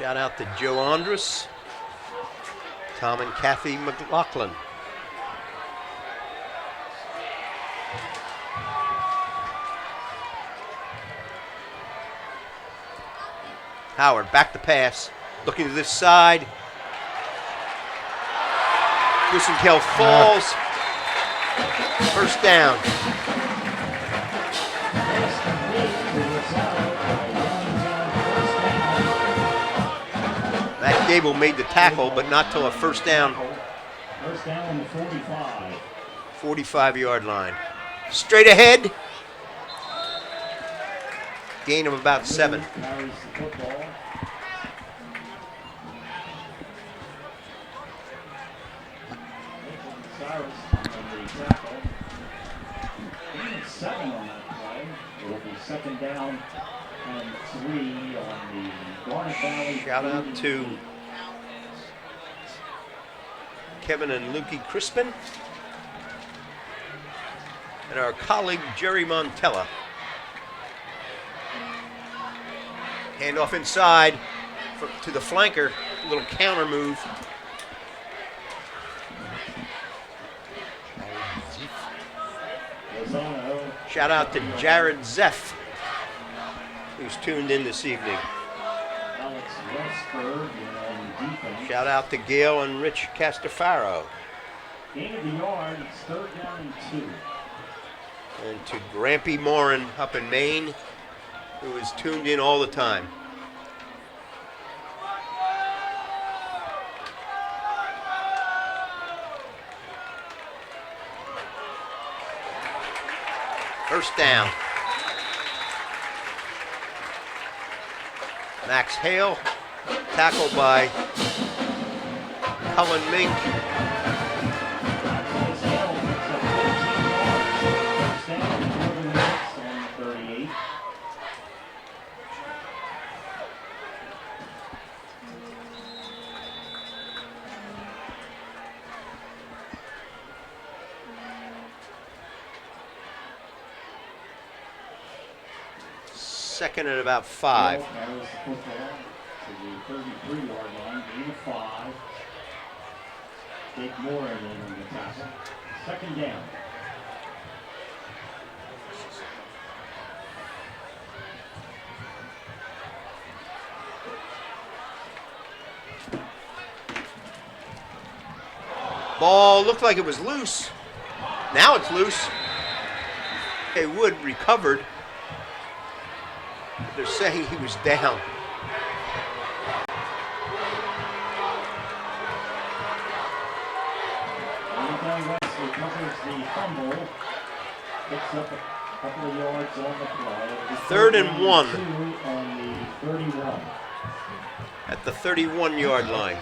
Shout out to Joe Andrus, Tom and Kathy McLaughlin. Howard back to pass, looking to this side. Goosenkel falls. First down. Matt Gable made the tackle, but not till a first down. First down on the 45. 45-yard line. Straight ahead. Gain of about 7. Carries the football. Cyrus on the tackle. Gain of 7 on that play. It will be second down and 3 on the Garnet Valley. Shout out to Kevin and Lukey Crispin and our colleague Jerry Montella. Handoff inside to the flanker, a little counter move. Shout out to Jared Zeff, who's tuned in this evening. Shout out to Gail and Rich Castafaro. Gain of the yard, it's third down and 2. And to Grampy Morin up in Maine, who is tuned in all the time. First down. Max Hale, tackled by Cullen Mink. Second at about 5. Carries the football to the 33-yard line, gain of 5. Jake Moore in on the tackle. Second down. Ball looked like it was loose. Now it's loose. Okay, Wood recovered. They're saying he was down. Downingtown West recovers the fumble. Picks up a couple of yards on the play. Third and 1. 2 on the 31. At the 31-yard line.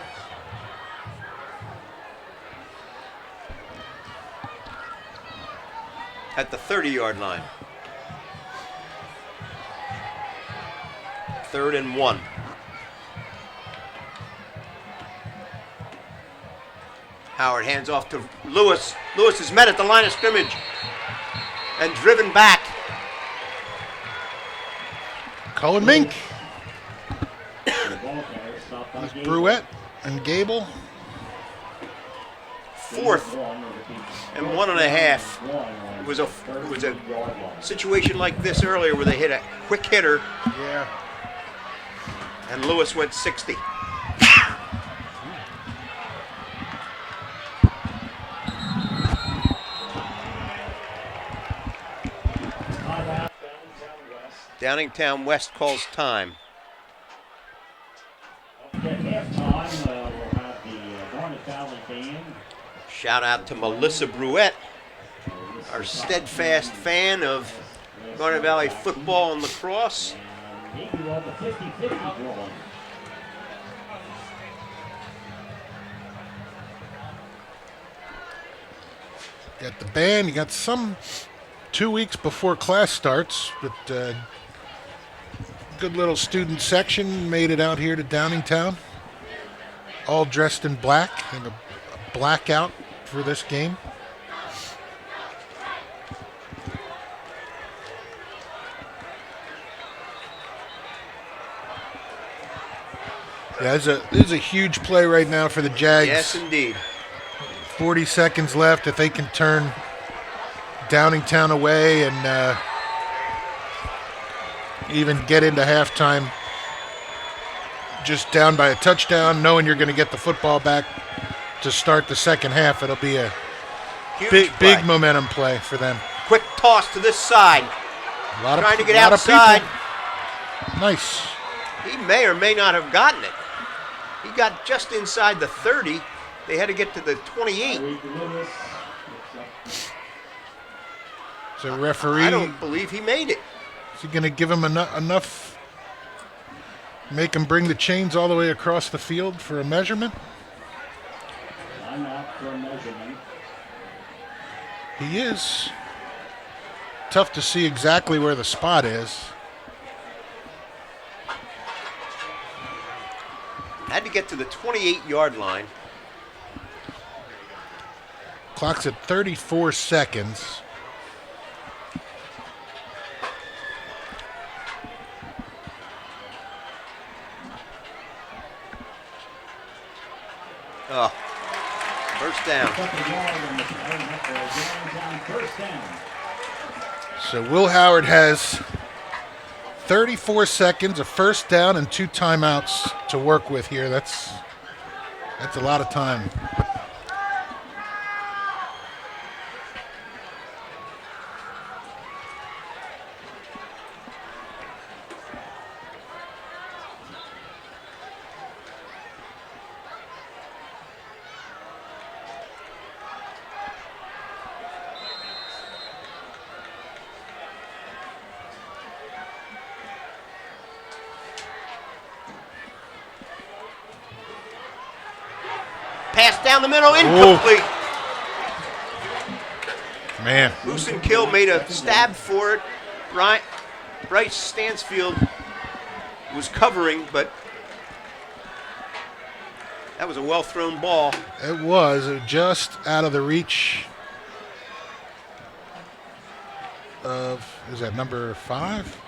At the 30-yard line. Third and 1. Howard hands off to Lewis. Lewis is met at the line of scrimmage and driven back. Cullen Mink. Bruette and Gable. Fourth and 1.5. It was a situation like this earlier where they hit a quick hitter. Yeah. And Lewis went 60. Downingtown West calls time. At halftime, we'll have the Garnet Valley band. Shout out to Melissa Bruette, our steadfast fan of Garnet Valley football and lacrosse. Maybe we'll have the 50-50 drawing. Got the band. You got some 2 weeks before class starts, but good little student section made it out here to Downingtown. All dressed in black and a blackout for this game. Yeah, this is a huge play right now for the Jags. Yes, indeed. 40 seconds left. If they can turn Downingtown away and even get into halftime just down by a touchdown, knowing you're going to get the football back to start the second half, it'll be a Huge big momentum play for them. Quick toss to this side. Trying to get lot of outside. people. Nice. He may or may not have gotten it. He got just inside the 30. They had to get to the 28. So referee, I don't believe he made it. is he going to give him enough, make him bring the chains all the way across the field for a measurement? I'm out for a measurement. He is. Tough to see exactly where the spot is. Had to get to the 28-yard line. Clock's at 34 seconds. Oh, first down. Second yard on the Downingtown first down. So Will Howard has 34 seconds, a first down, and 2 timeouts to work with here. That's a lot of time. Pass down the middle, incomplete. Man, Busenkill made a stab for it. Bryce Stansfield was covering, but that was a well-thrown ball. it was just out of the reach of, is that number 5?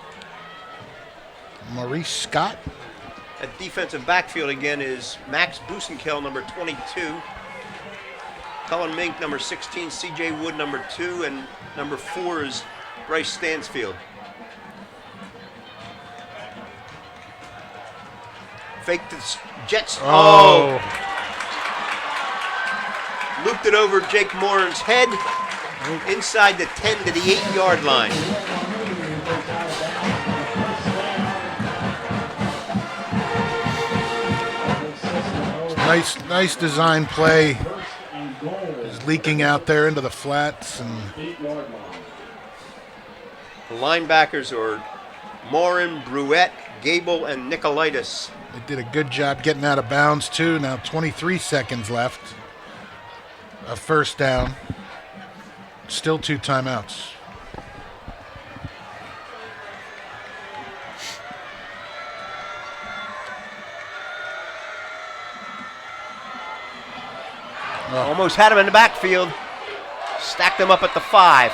Maurice Scott. At defensive backfield again is Max Busenkill, number 22. Cullen Mink, number 16. C.J. Wood, number 2. And number 4 is Bryce Stansfield. Fake the Jets. Oh! Looped it over Jake Moran's head. Inside the 10 to the 8-yard line. Nice design play. Is leaking out there into the flats, and The linebackers are Morin, Bruette, Gable, and Nicolaitis. they did a good job getting out of bounds too. Now 23 seconds left. A first down. Still 2 timeouts. Almost had him in the backfield. Stacked him up at the 5.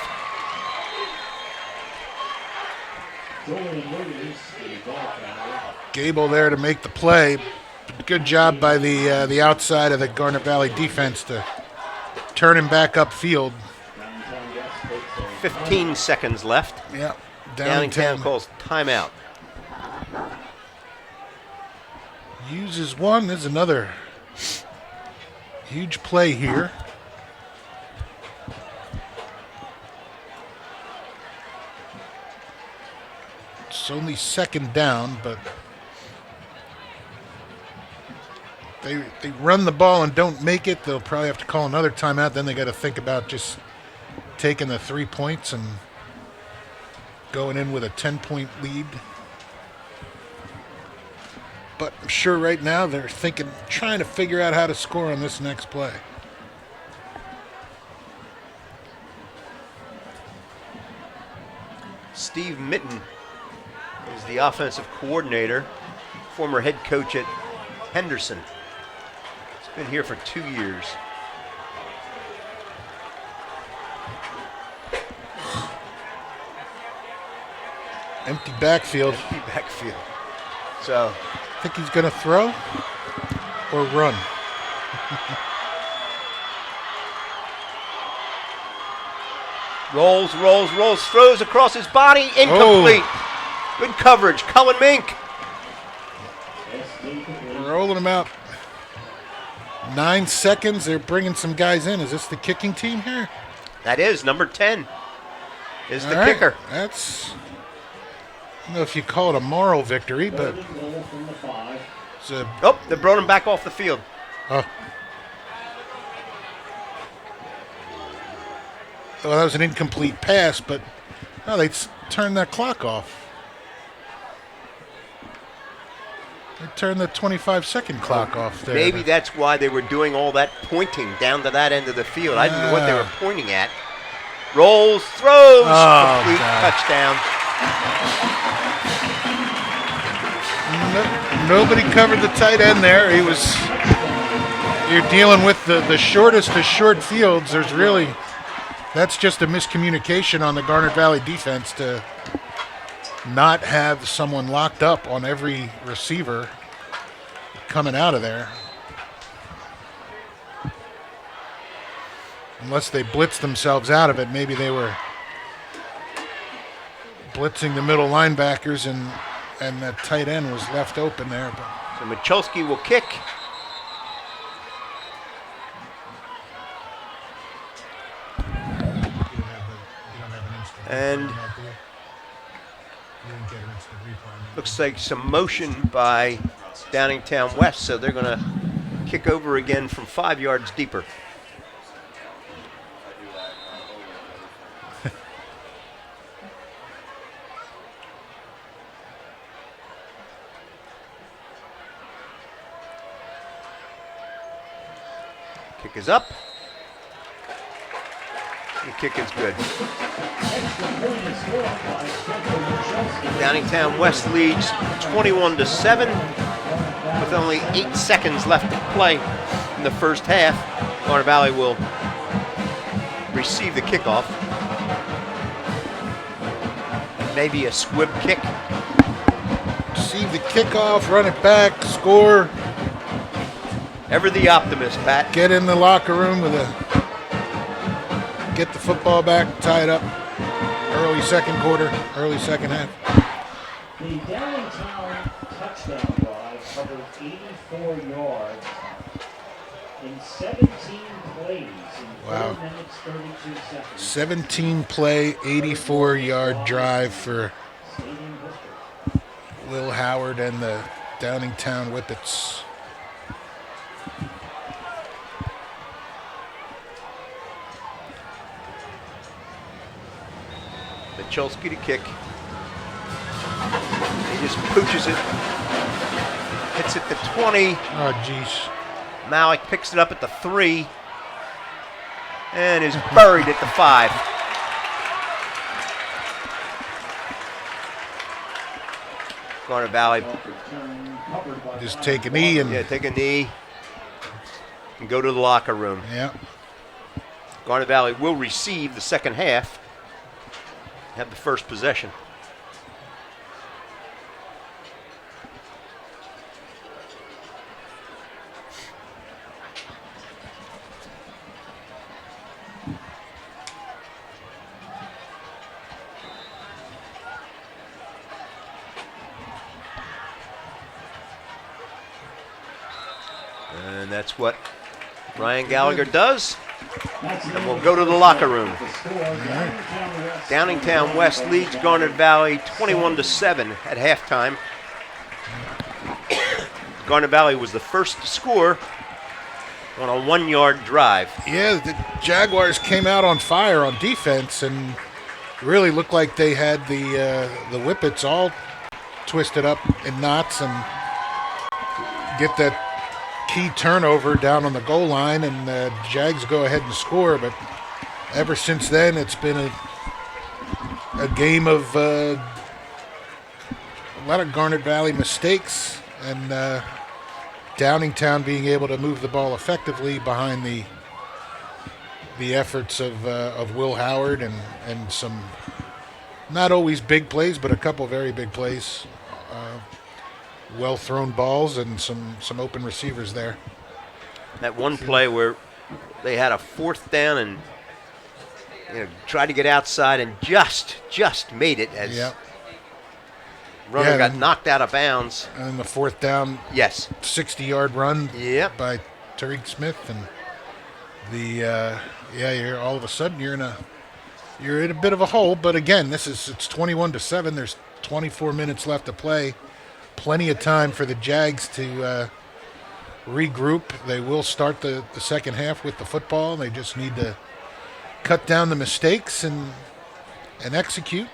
Gable there to make the play. Good job by the outside of the Garnet Valley defense to turn him back upfield. 15 seconds left. Yeah, Downingtown calls timeout. Uses one. There's another huge play here. It's only second down, but they run the ball and don't make it. They'll probably have to call another timeout. Then they got to think about just taking the 3 points and going in with a 10-point lead. But I'm sure right now they're trying to figure out how to score on this next play. Steve Mitten is the offensive coordinator, former head coach at Henderson. He's been here for 2 years. Empty backfield. Empty backfield. So Think he's going to throw or run? Rolls, throws across his body, incomplete. Good coverage, Cullen Mink. Rolling him out. 9 seconds. They're bringing some guys in. Is this the kicking team here? That is number 10. Is the All right. kicker. That's, I don't know if you call it a moral victory, but it's a, Oh, they brought him back off the field. well, that was an incomplete pass, but they turned that clock off. They turned the 25-second clock off there. Maybe that's why they were doing all that pointing down to that end of the field. I didn't know what they were pointing at. Rolls, throws, complete touchdown. Nobody covered the tight end there. You're dealing with the shortest of short fields. That's just a miscommunication on the Garnet Valley defense to not have someone locked up on every receiver coming out of there. Unless they blitzed themselves out of it. Maybe they were blitzing the middle linebackers and that tight end was left open there. But So Michalski will kick. And looks like some motion by Downingtown West, so they're going to kick over again from 5 yards deeper. Kick is up. The kick is good. Downingtown West leads 21-7 with only 8 seconds left to play in the first half. Garnet Valley will receive the kickoff. Maybe a squib kick. receive the kickoff, run it back, score. Ever the optimist, Pat. Get in the locker room get the football back, tie it up. Early second quarter, early second half. The Downingtown touchdown drive covered 84 yards in 17 plays in 4 minutes 32 seconds. 17 play, 84-yard drive for Will Howard and the Downingtown Whippets. Michalski to kick. He just pooches it. Hits it to 20. Oh, jeez. Malik picks it up at the 3. And is buried at the 5. Garnet Valley. Just take a knee and... Yeah, take a knee. And go to the locker room. Yeah. Garnet Valley will receive the second half. Have the first possession. And that's what Ryan Gallagher does. And we'll go to the locker room. Downingtown West leads Garnet Valley 21-7 at halftime. Garnet Valley was the first to score on a 1-yard drive. Yeah, the Jaguars came out on fire on defense and really looked like they had the Whippets all twisted up in knots and get that key turnover down on the goal line, and the Jags go ahead and score. But ever since then, it's been a game of a lot of Garnet Valley mistakes, and Downingtown being able to move the ball effectively behind the efforts of Will Howard and some not always big plays, but a couple very big plays. well thrown balls and some open receivers there. That one play where they had a fourth down and tried to get outside and just made it as Yep. runner Yeah, got then- knocked out of bounds. And the fourth down, Yes. 60-yard run Yep. by Tariq Smith, and you're all of a sudden you're in a bit of a hole. But again, it's 21-7. There's 24 minutes left to play. Plenty of time for the Jags to regroup. They will start the second half with the football. They just need to cut down the mistakes and execute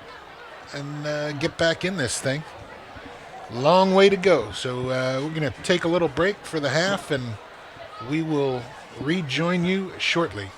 and get back in this thing. Long way to go. So we're going to take a little break for the half, and we will rejoin you shortly.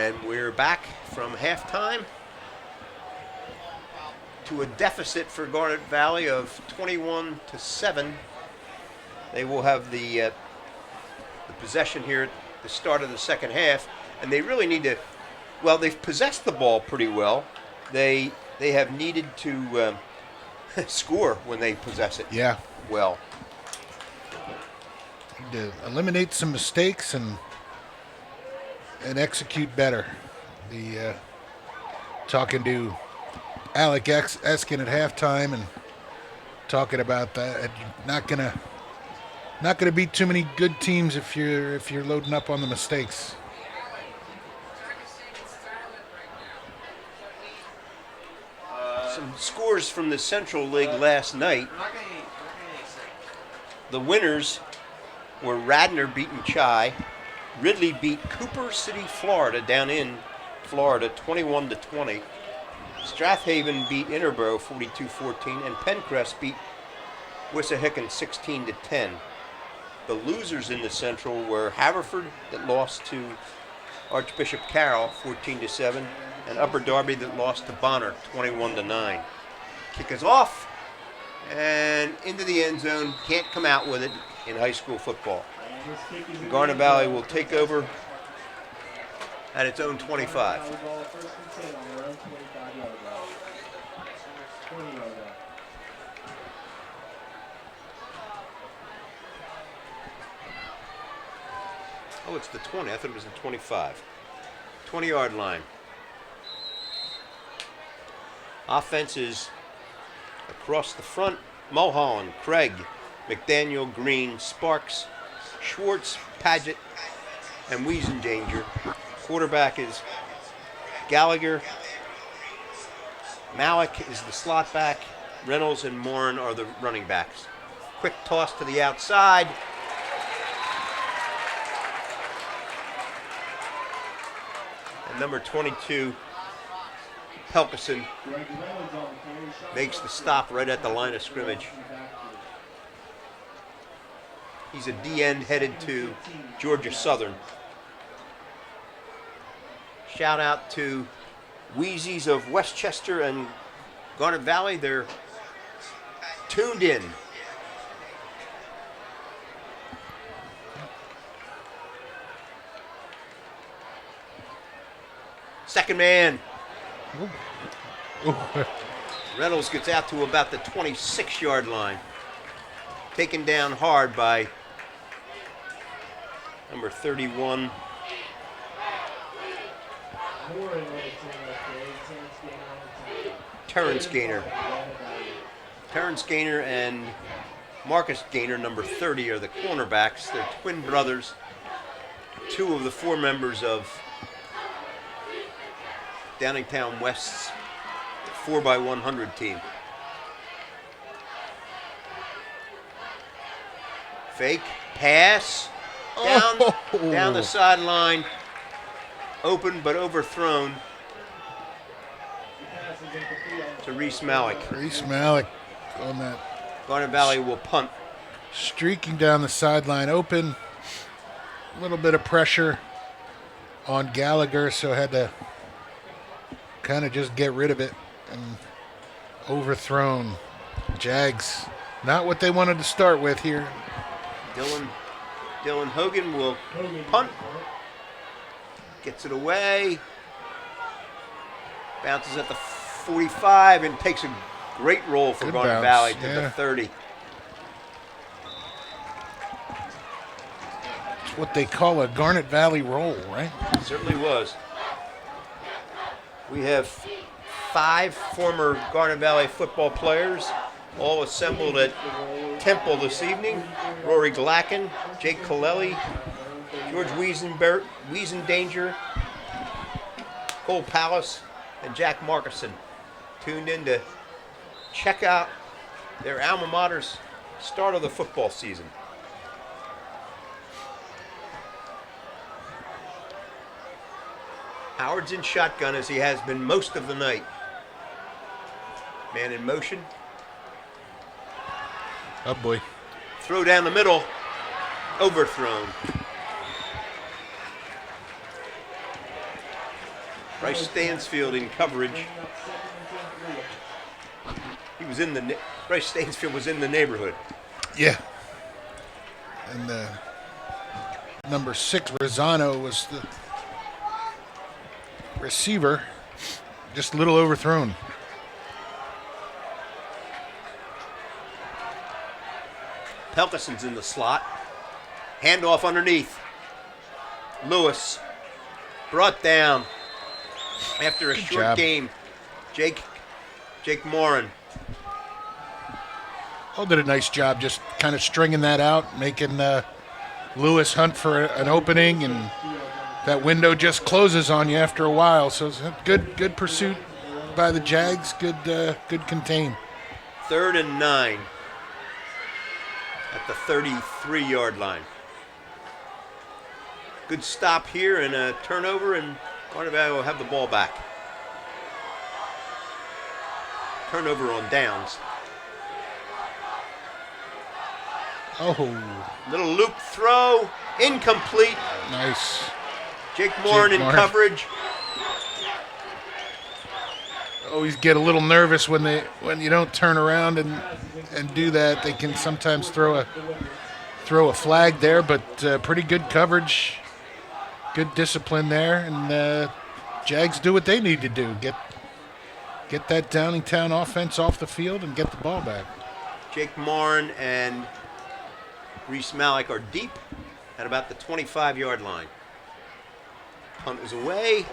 And we're back from halftime to a deficit for Garnet Valley of 21-7. They will have the possession here at the start of the second half, and they really need to. Well, they've possessed the ball pretty well. They have needed to score when they possess it. Yeah. Well, Need to eliminate some mistakes and execute better. The talking to Alec Eskin at halftime and talking about that. Not gonna beat too many good teams if you're loading up on the mistakes. some scores from the Central League last night. The winners were Radnor beating Chi. Ridley beat Cooper City, Florida, down in Florida, 21-20. Strathaven beat Interboro 42-14, and Pencrest beat Wissahickon 16-10. The losers in the Central were Haverford, that lost to Archbishop Carroll 14-7, and Upper Darby that lost to Bonner 21-9. Kick is off and into the end zone. Can't come out with it in high school football. Garnet Valley will take over at its own 25. Oh, it's the 20. I thought it was the 25. 20-yard line. Offense is across the front. Mulholland, Craig, McDaniel, Green, Sparks, Schwartz, Paget, and Wiesendanger. Quarterback is Gallagher. Malik is the slot back. Reynolds and Morin are the running backs. Quick toss to the outside. And number 22, Helgeson, makes the stop right at the line of scrimmage. He's a D-end headed to Georgia Southern. Shout out to Wheezies of Westchester and Garnet Valley. They're tuned in. Second man. Reynolds gets out to about the 26-yard line. Taken down hard by number 31. Terrence Gaynor. Terrence Gaynor and Marcus Gaynor, number 30, are the cornerbacks. They're twin brothers. Two of the four members of Downingtown West's 4x100 team. Fake pass down the sideline, open but overthrown to Reese Malik. Reese Malik on that. Garnet Valley will punt. Streaking down the sideline, open. A little bit of pressure on Gallagher, so had to kind of just get rid of it and overthrown. Jags, not what they wanted to start with here. Dylan Hogan will punt. Gets it away. Bounces at the 45 and takes a great roll for Garnet Valley to the 30. It's what they call a Garnet Valley roll, right? It certainly was. We have 5 former Garnet Valley football players all assembled at Temple this evening. Rory Glacken, Jake Colelli, George Wiesendanger, Cole Palace, and Jack Markison tuned in to check out their alma mater's start of the football season. Howard's in shotgun as he has been most of the night. Man in motion. Oh boy. Throw down the middle. Overthrown. Bryce Stansfield in coverage. He was in the Bryce Stansfield was in the neighborhood. Yeah. And number 6, Rosano, was the receiver. Just a little overthrown. Pelkison's in the slot. Handoff underneath. Lewis brought down after a Good short job. game. Jake Morin. Oh, did a nice job just kind of stringing that out, making Lewis hunt for an opening, and that window just closes on you after a while. So it's a good pursuit by the Jags. Good contain. 3rd and 9 at the 33-yard line. Good stop here and a turnover, and Garnet Valley will have the ball back. Turnover on downs. Oh, Little loop throw, incomplete. nice. Jake Morin in Morin. coverage. Always get a little nervous when you don't turn around and do that. They can sometimes throw a flag there, but pretty good coverage, good discipline there, and Jags do what they need to do. Get that Downingtown offense off the field and get the ball back. Jake Morin and Reese Malik are deep at about the 25-yard line. Punt is away.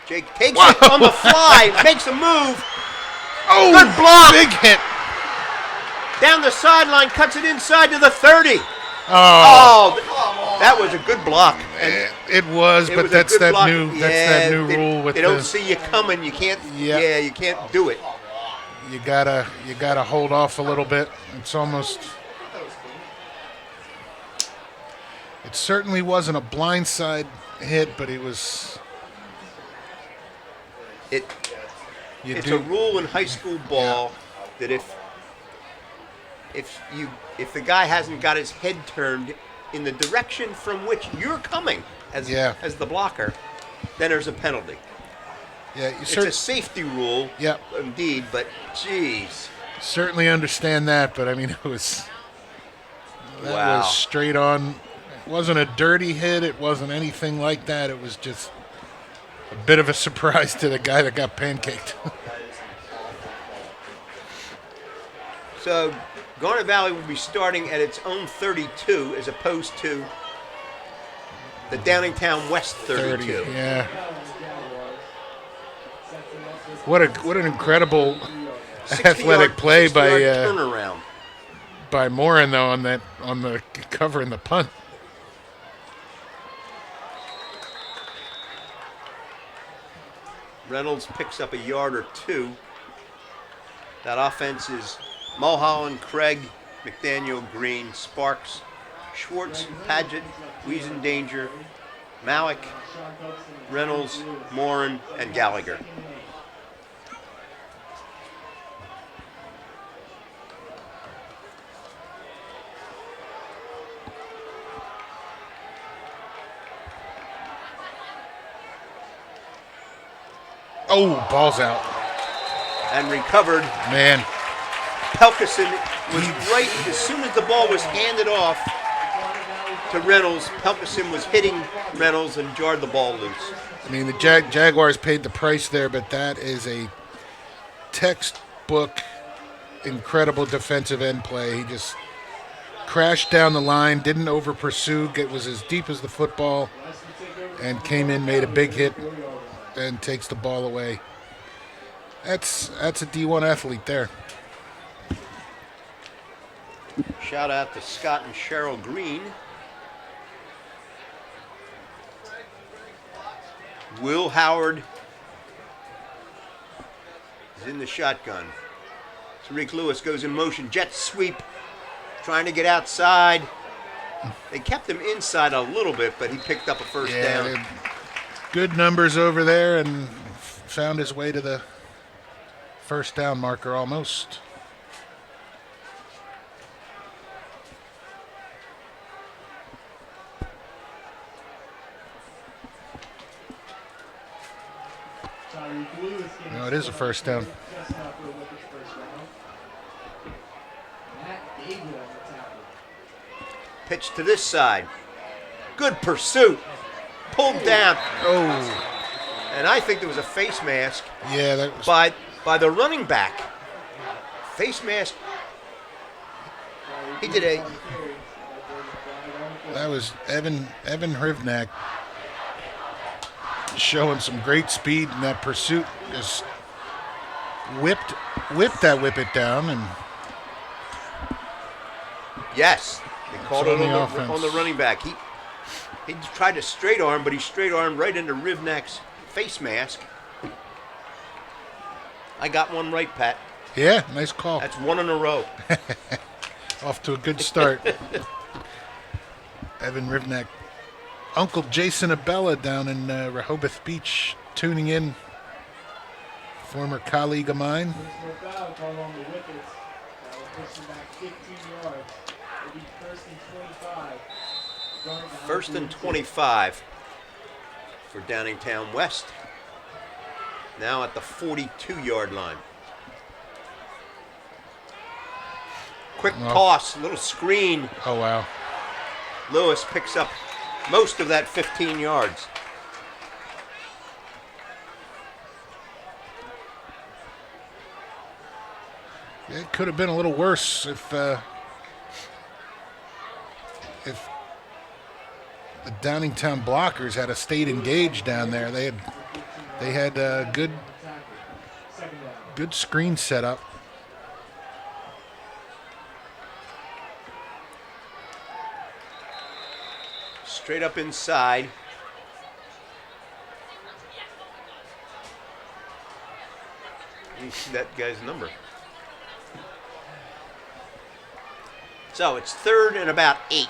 Jake takes it on the fly, makes a move. Oh, Good block. Big hit. Down the sideline, cuts it inside to the 30. Oh, Oh, that was a good block. And it was, it but was a that's good that block. new rule with they don't see you coming. You can't. Yeah. Yeah, you can't do it. you gotta hold off a little bit. It's almost. It certainly wasn't a blindside hit, but it was. It's a rule in high school ball that if the guy hasn't got his head turned in the direction from which you're coming as the blocker, then there's a penalty. Yeah, It's a safety rule, Yeah. indeed, but geez. certainly understand that, but I mean it was. That Wow. was straight on. It wasn't a dirty hit. It wasn't anything like that. It was just a bit of a surprise to the guy that got pancaked. So Garnet Valley will be starting at its own 32 as opposed to the Downingtown West 32. Yeah. What an incredible 60-yard athletic play turnaround. by Morin though on the cover in the punt. Reynolds picks up a yard or two. That offense is Mulholland, Craig, McDaniel, Green, Sparks, Schwartz, Paget, Wiesendanger, Malik, Reynolds, Morin, and Gallagher. Oh, ball's out. And recovered. Man, Pelkison was right as soon as the ball was handed off to Reynolds. Pelkison was hitting Reynolds and jarred the ball loose. I mean the Jaguars paid the price there, but that is a textbook incredible defensive end play. He just crashed down the line, didn't over pursue, it was as deep as the football, and came in, made a big hit, and takes the ball away. That's a D1 athlete there. Shout out to Scott and Cheryl Green. Will Howard is in the shotgun. Tariq Lewis goes in motion. Jet sweep. Trying to get outside. They kept him inside a little bit, but he picked up a first down. Good numbers over there and found his way to the first down marker almost. Lewis getting No, it is a first down. Chesmont for a wicket's first round. Matt Gabriel on the tackle. Pitch to this side. Good pursuit. Pulled down. Oh, And I think there was a face mask yeah, that was. by the running back. Face mask. He did a. That was Evan Hrivnak showing some great speed in that pursuit. Just whipped it down, and Yes, they called It's it on the on offense. the running back. He tried to straight arm, but he straight armed right into Rivnak's face mask. I got one right, Pat. yeah, nice call. That's one in a row. Off to a good start. Evan Rivnak. Uncle Jason Abella down in Rehoboth Beach tuning in. Former colleague of mine. Personal foul called on the wickets. That will push him back 15 yards. It'll be first and 25. Garnet Valley First and 32. 25 for Downingtown West. Now at the 42-yard line. Quick Well. toss, little screen. Oh, wow. Lewis picks up most of that 15 yards. It could have been a little worse if the Downingtown blockers had stayed engaged down there. They had a good Second down. good screen set up. Straight up inside. You see that guy's number. So it's third and about 8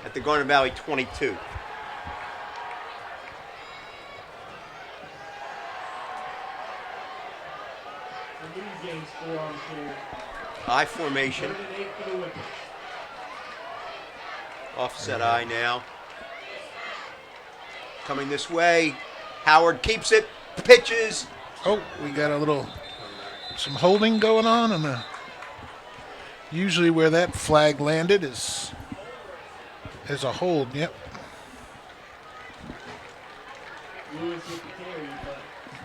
at the Garnet Valley 22. The lead gains 4 on 2. I formation. Third and 8 for the wickets. Offset eye now. Coming this way. Howard keeps it. Pitches. Oh, we got some holding going on, and usually where that flag landed is a hold. Yep, Lewis with the carry,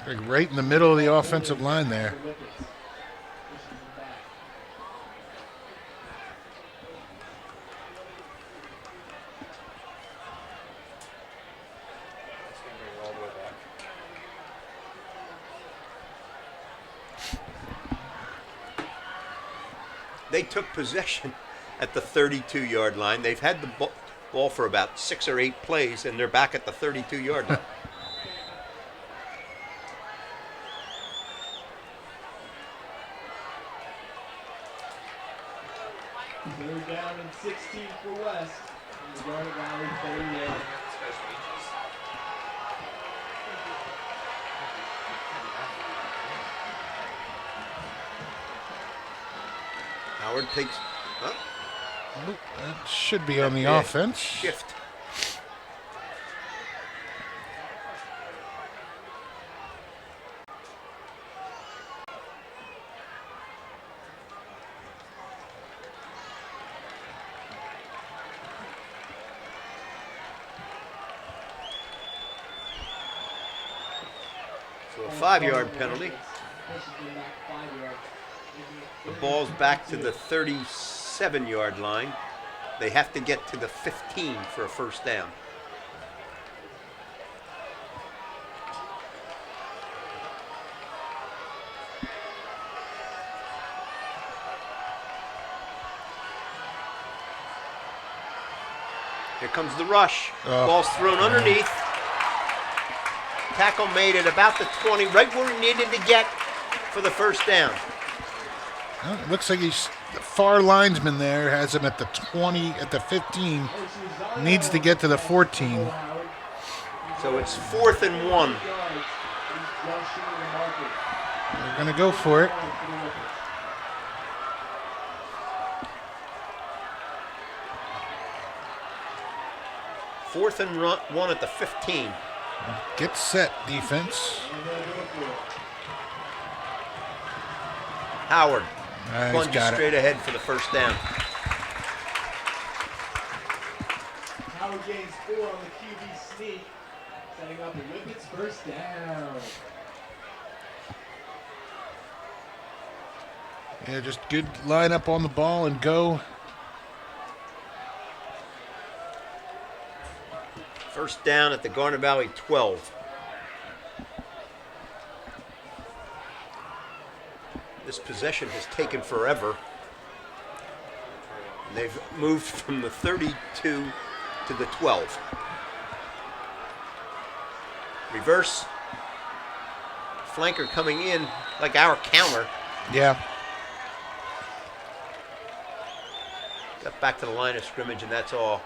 but like right in the middle of the offensive line there. the wickets. Pushing them back. They took possession at the 32-yard line. They've had the ball for about 6 or 8 plays, and they're back at the 32-yard line. Third down and 16 for West. In the Garnet Valley 38. Howard takes Oh, that should be on the yeah, offense. shift. So a 5-yard penalty. Pushes them back 5 yards. The ball's back to the 37-yard line. They have to get to the 15 for a first down. Here comes the rush. Oh. Ball's thrown underneath. Tackle made at about the 20, right where he needed to get for the first down. Well, it looks like the far linesman there has him at the 20, at the 15. Needs to get to the 14. So it's 4th and 1. They're going to go for it. Fourth and 1 at the 15. Get set, defense. Howard He's plunges got straight it. ahead for the first down. Howard gains 4 on the QB sneak, setting up the Whippets first down. Yeah, just good line up on the ball and go. First down at the Garnet Valley 12. This possession has taken forever. They've moved from the 32 to the 12. Reverse. Flanker coming in like our counter. Yeah. Got back to the line of scrimmage, and that's all.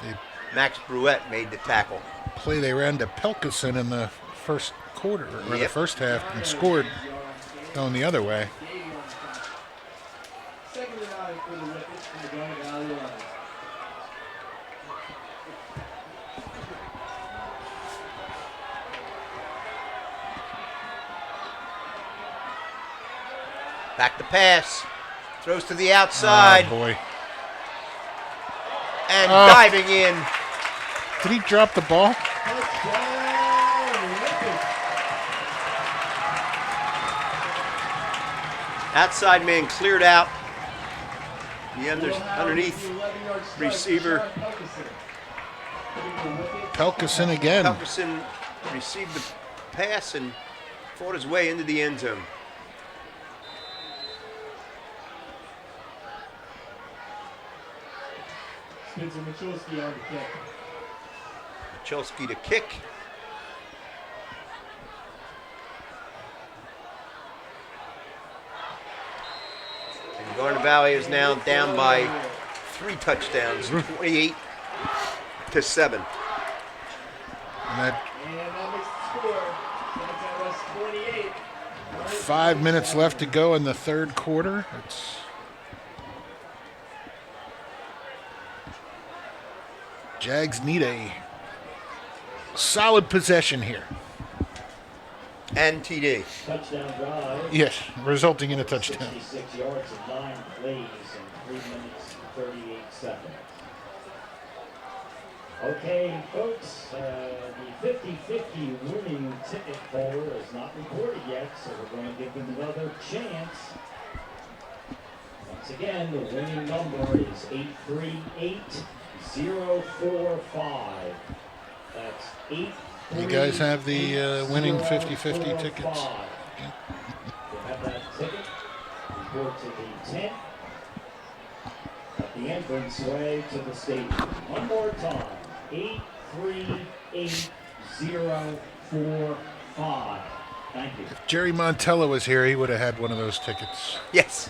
The Max Bruette made the tackle. play they ran to Pelkison in the first quarter, or the Yep. first half, and scored going the other way. Second and 9 for the Whippets from the Garnet Valley line. Back to pass. Throws to the outside. Oh, boy. And diving in. Did he drop the ball? Touchdown, Whippets. Outside man cleared out. The Will Howard underneath with the 11-yard strike. receiver. Sean Pelkison. Giving the Whippets Pelkison again. Pelkison received the pass and fought his way into the end zone. Spencer Michalski on the kick. Chelsky to kick. And Garnet Valley is now down by 3 touchdowns, 28 to 7. And that And that makes the score. Downingtown West 28. 5 minutes left to go in the third quarter. Jags need a solid possession here. And TD. Touchdown drive. Yes, resulting in a touchdown. 66 yards and 9 plays in 3 minutes and 38 seconds. Okay, folks, the 50-50 winning ticket holder is not reported yet, so we're going to give them another chance. Once again, the winning number is 838045. That's 8. You guys have the winning 50-50 tickets? You have that ticket. Report to the tent at the entranceway to the stadium. One more time. 838045. Thank you. If Jerry Montella was here, he would have had one of those tickets. Yes.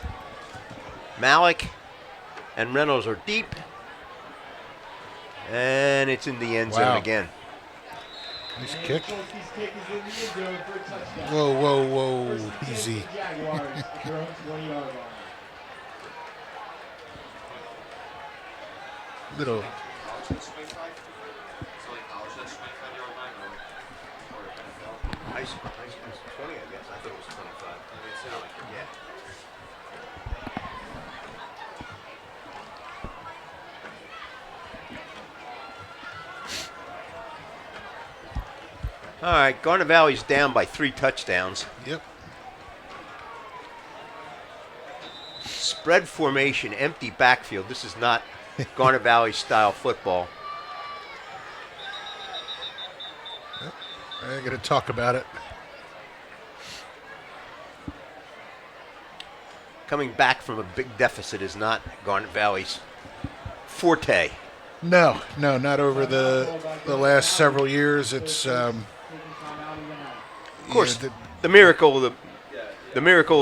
Malik and Reynolds are deep. And it's in the end zone Wow. again. Nice And kick. Michalski's kick is in the end zone for a touchdown. Whoa, whoa, whoa. First and 10 Easy. for the Jaguars at their own 20-yard line. Little High school, 20, I guess. I thought it was 25. Yeah. All right, Garnet Valley's down by 3 touchdowns. Yep. Spread formation, empty backfield. This is not Garnet Valley style football. I got to talk about it. Coming back from a big deficit is not Garnet Valley's forte. No, not over the last several years. It's Of course, the miracle of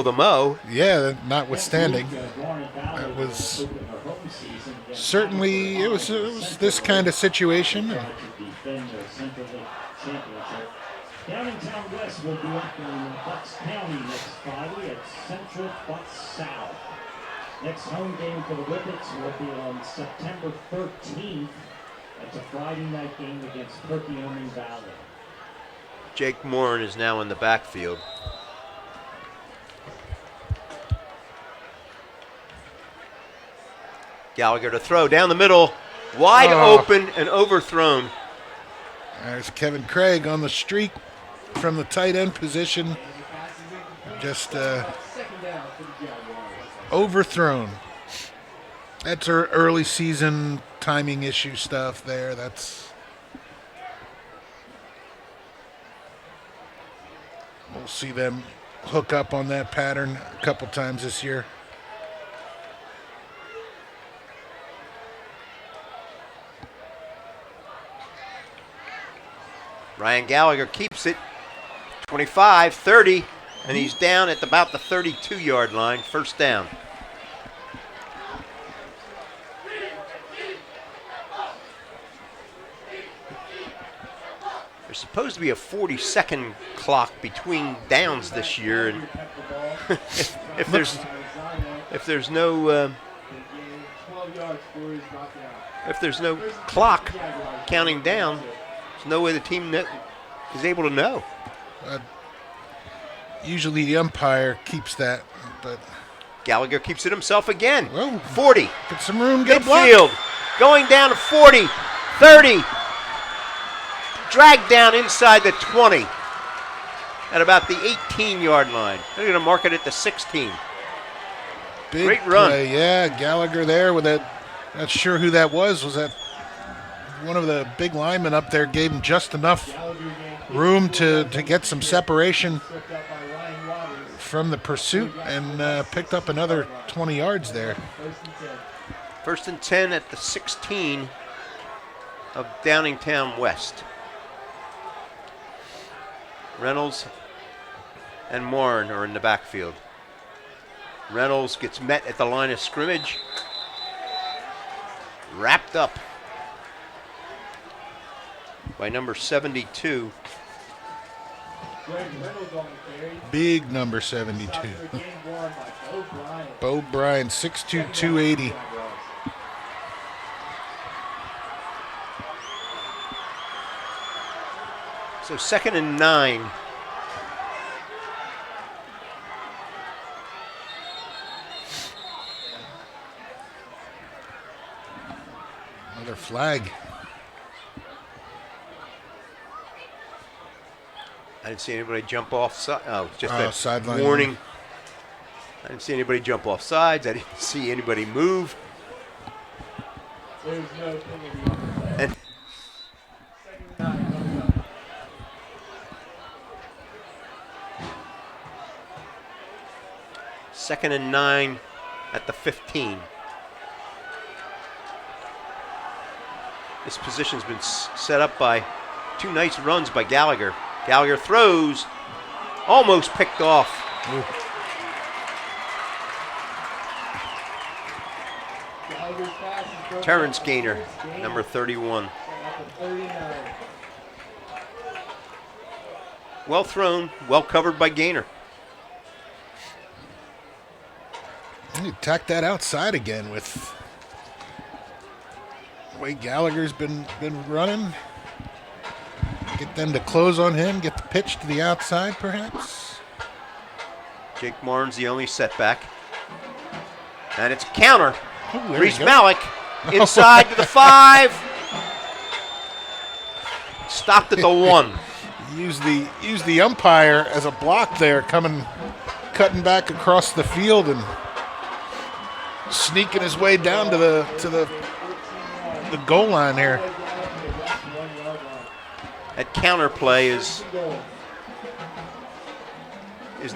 the Mo. yeah, notwithstanding, it was certainly it was this kind of situation. Downingtown West will be up in Bucks County next Friday at Central Bucks South. Next home game for the Whippets will be on September 13th It's a Friday night game against Perkiomen Valley. Jake Morin is now in the backfield. Gallagher to throw down the middle, wide open and overthrown. There's Kevin Craig on the streak from the tight end position. Just Second down for the Jaguars. overthrown. That's our early season timing issue stuff there. We'll see them hook up on that pattern a couple times this year. Ryan Gallagher keeps it 25, 30, and he's down at about the 32-yard line, first down. There's supposed to be a 40-second clock between downs this year, and if there's no 12 yards for his knockout. if there's no clock counting down, there's no way the team is able to know. Usually the umpire keeps that, but Gallagher keeps it himself again. Whoa. 40. get some room, get a block. Midfield. Going down to 40. 30. Dragged down inside the 20. At about the 18-yard line. They're going to mark it at the 16. Big Great run. play. Yeah, Gallagher there with that. Not sure who that was. Was that one of the big linemen up there? Gave him just enough room to get some separation Slipped up by Ryan Waters. from the pursuit and picked up another 20 yards there. First and 10. First and 10 at the 16 of Downingtown West. Reynolds and Morin are in the backfield. Reynolds gets met at the line of scrimmage. Wrapped up by number 72. Greg Reynolds on the carry. Big number 72. Stop for a gain one by Bo Bryant. Bo Bryan, 6'2", 280. So 2nd and 9. Another flag. I didn't see anybody jump off. Just Oh, a sideline warning. I didn't see anybody jump off sides. I didn't see anybody move. There's no penalty on the play. And Second and 9 coming up. second and 9 at the 15. This position's been set up by two nice runs by Gallagher. Gallagher throws, almost picked off. Gallagher's pass is broken Terrence up. Gaynor, Gaynor number 31. at the 39. Well thrown, well covered by Gaynor. You tack that outside again with the way Gallagher's been running. Get them to close on him, get the pitch to the outside perhaps. Jake Morin's the only setback. And it's a counter. Oh, there Reese you go. Malik inside to the 5. Stopped at the 1. Use the umpire as a block there, cutting back across the field and sneaking his way down to the goal line here. That counter play is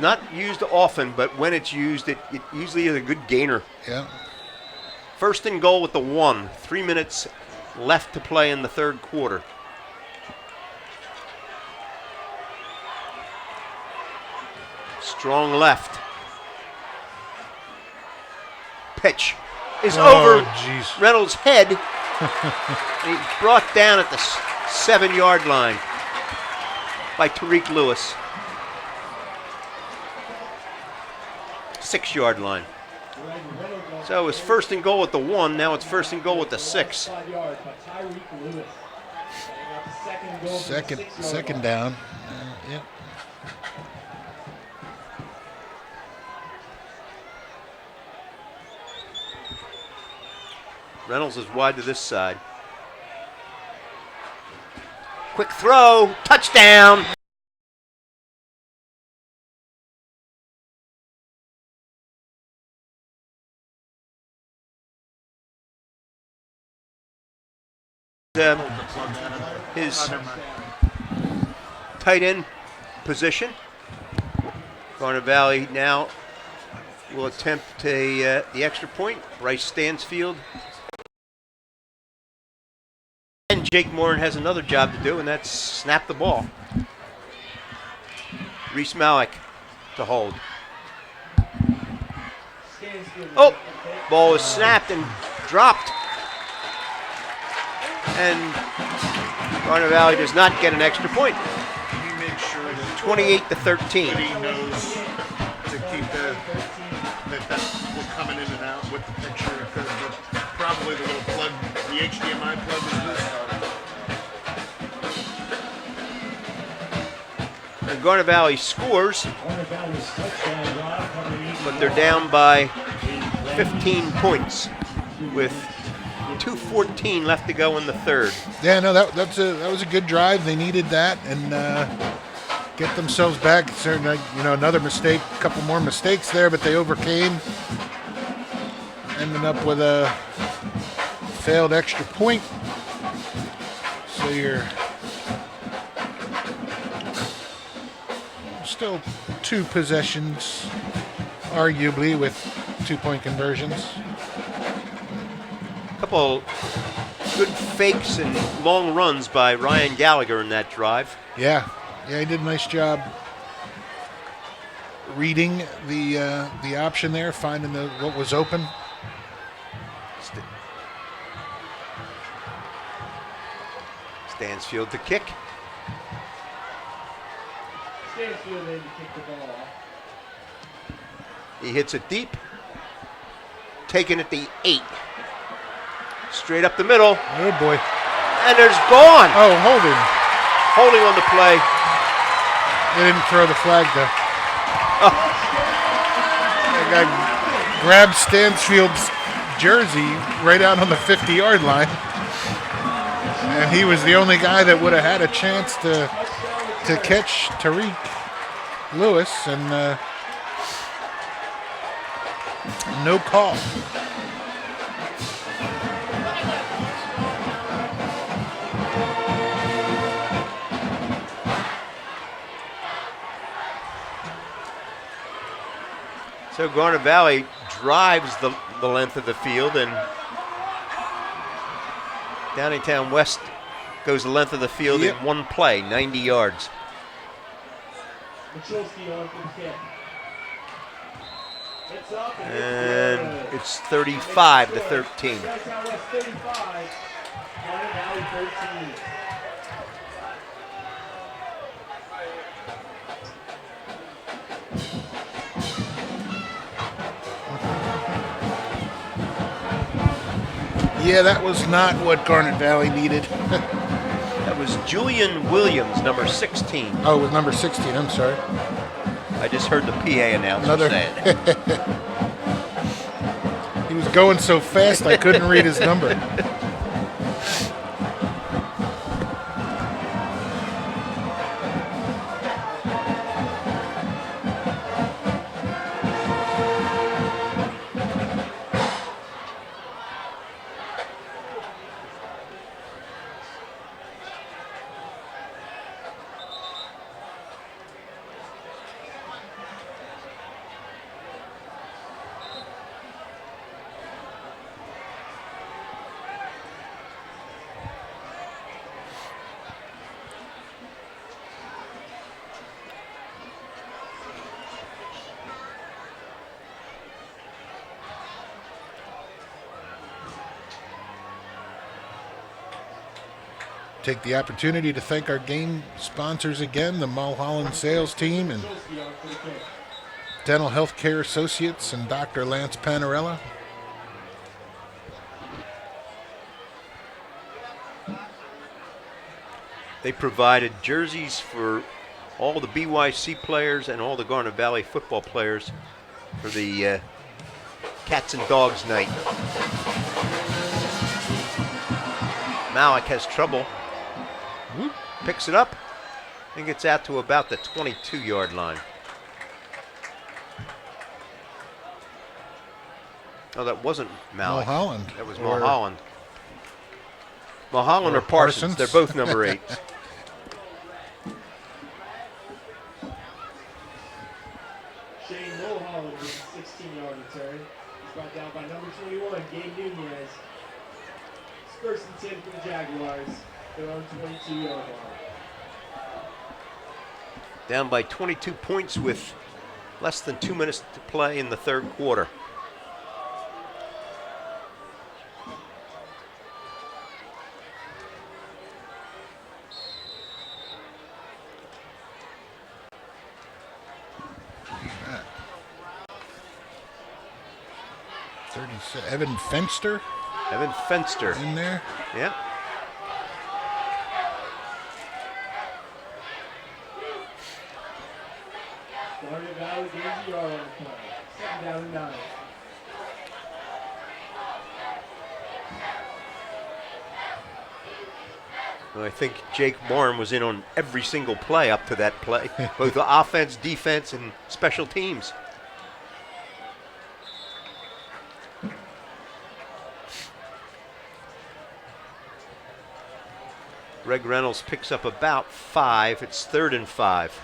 not used often, but when it's used, it usually is a good gainer. Yeah. First and goal with the 1. 3 minutes left to play in the third quarter. Strong left. Pitch is over Jeez. Reynolds' head. And he's brought down at the 7-yard line by Tariq Lewis. 6-yard line. So it was first and goal at the 1. Now it's first and goal at the 6. 5 yards by Tyreek Lewis. Setting up the second goal from the 6-yard Second line. down. Yep. Reynolds is wide to this side. Quick throw, touchdown. His tight end position. Garnet Valley now will attempt the extra point. Bryce Stansfield. And Jake Morin has another job to do, and that's snap the ball. Reese Malik to hold. Oh, ball is snapped and dropped. And Garnet Valley does not get an extra point. He makes sure that 28-13. he knows to keep that we're coming in and out with the picture because probably the little plug, the HDMI plug is loose. And Garnet Valley scores, Garnet Valley's touchdown drive coming in. but they're down by 15 points with 2:14 left to go in the third. Yeah, no, that was a good drive. They needed that and get themselves back. Certainly, another mistake, a couple more mistakes there, but they overcame. Ended up with a failed extra point. So you're still 2 possessions, arguably, with 2-point conversions. Couple good fakes and long runs by Ryan Gallagher in that drive. Yeah, he did a nice job reading the option there, finding what was open. Stansfield to kick. Stansfield in to kick the ball off. He hits it deep. Taken at the 8. Straight up the middle. Oh boy! And there's gone. Oh, holding. Holding on the play. They didn't throw the flag though. Oh. That guy grabbed Stansfield's jersey right out on the 50-yard line, and he was the only guy that would have had a chance to catch Tariq Lewis, and no call. So Garnet Valley drives the length of the field, and Downingtown West goes the length of the field in one play, 90 yards. Michalski on for the kick. It's up And it's good. it's 35-13. Downingtown West 35, Garnet Valley 13. Yeah, that was not what Garnet Valley needed. That was Julian Williams, number 16. Oh, it was number 16. I'm sorry. I just heard the PA announcer Another- say it. He was going so fast I couldn't read his number. Take the opportunity to thank our game sponsors again, the Mulholland sales team and Michalski on for the kick. Dental Healthcare Associates and Dr. Lance Panarella. They provided jerseys for all the BYC players and all the Garnet Valley football players for the Cats and Dogs night. Malik has trouble. Picks it up and gets out to about the 22-yard line. Oh, that wasn't Malik. Mulholland. That was Or- Mulholland. Mulholland or Parsons. They're both number 8. Shane Mulholland with a 16-yard return. He's brought down by number 21, Gabe Nunez. It's first and 10 for the Jaguars. Their own 22-yard line. Down by 22 points with less than 2 minutes to play in the third quarter. Evan Fenster Evan Fenster. in there. Yeah. Garnet Valley gains a yard on the play. 2nd down and 9. Well, I think Jake Morin was in on every single play up to that play, both the offense, defense, and special teams. Greg Reynolds picks up about 5. It's 3rd and 5.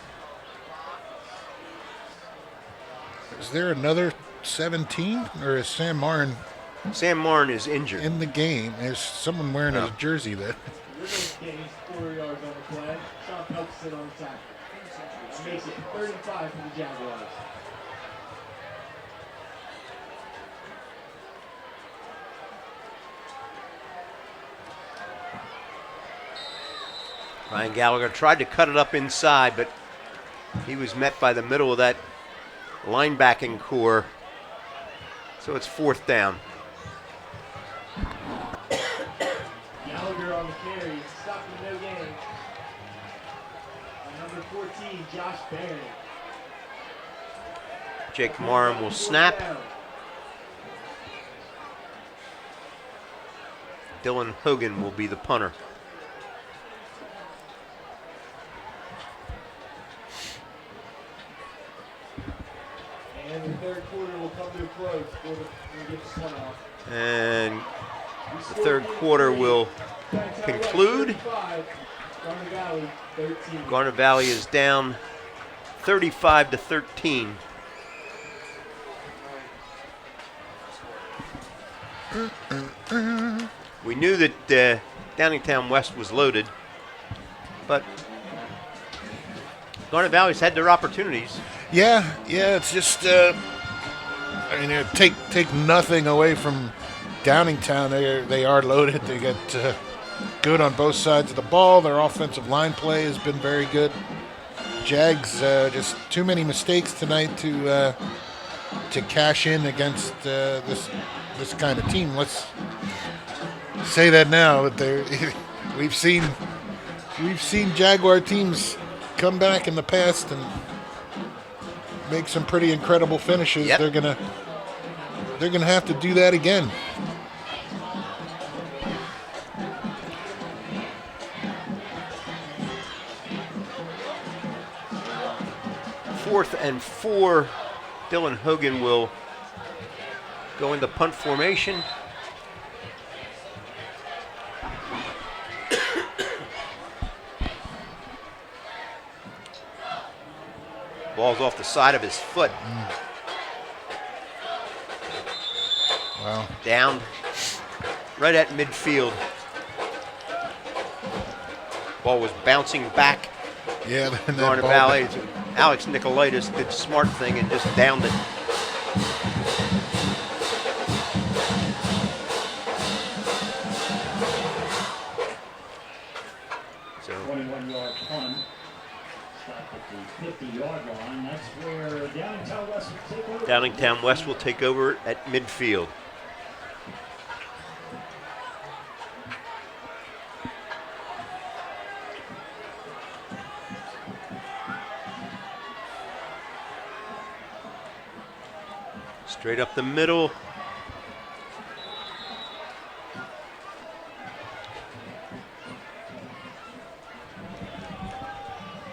Is there another 17, or is Sam Martin Sam Morin is injured. in the game? Is someone wearing his jersey there? Riddles gains 4 yards on the play. Sean Pelkson on the tackle. That makes it 3rd and 5 for the Jaguars. Ryan Gallagher tried to cut it up inside, but he was met by the middle of that linebacking core. So it's 4th down. Gallagher on the carry. Stopped with no gain. And number 14, Josh Barron. Jake Morin will snap. Dylan Hogan will be the punter. And the third quarter will come to a close before we get the punt off. And the third quarter will conclude. Garnet Valley 13. Garnet Valley is down 35-13. We knew that Downingtown West was loaded, but Garnet Valley's had their opportunities. Yeah, it's just, I mean, take nothing away from Downingtown. They are loaded. They get good on both sides of the ball. Their offensive line play has been very good. Jags just too many mistakes tonight to cash in against this kind of team. Let's say that now. That we've seen Jaguar teams come back in the past and make some pretty incredible finishes. Yep. They're gonna have to do that again. Fourth and 4. Dylan Hogan will go into punt formation. Ball's off the side of his foot. Wow. Down right at midfield. Ball was bouncing back. Yeah, then that Garnet ball- Valley. Alex Nicolaitis did the smart thing and just downed it. So 21-yard punt. Stop at the 50-yard line. That's where Downingtown West will take over. Downingtown West will take over at midfield. Straight up the middle.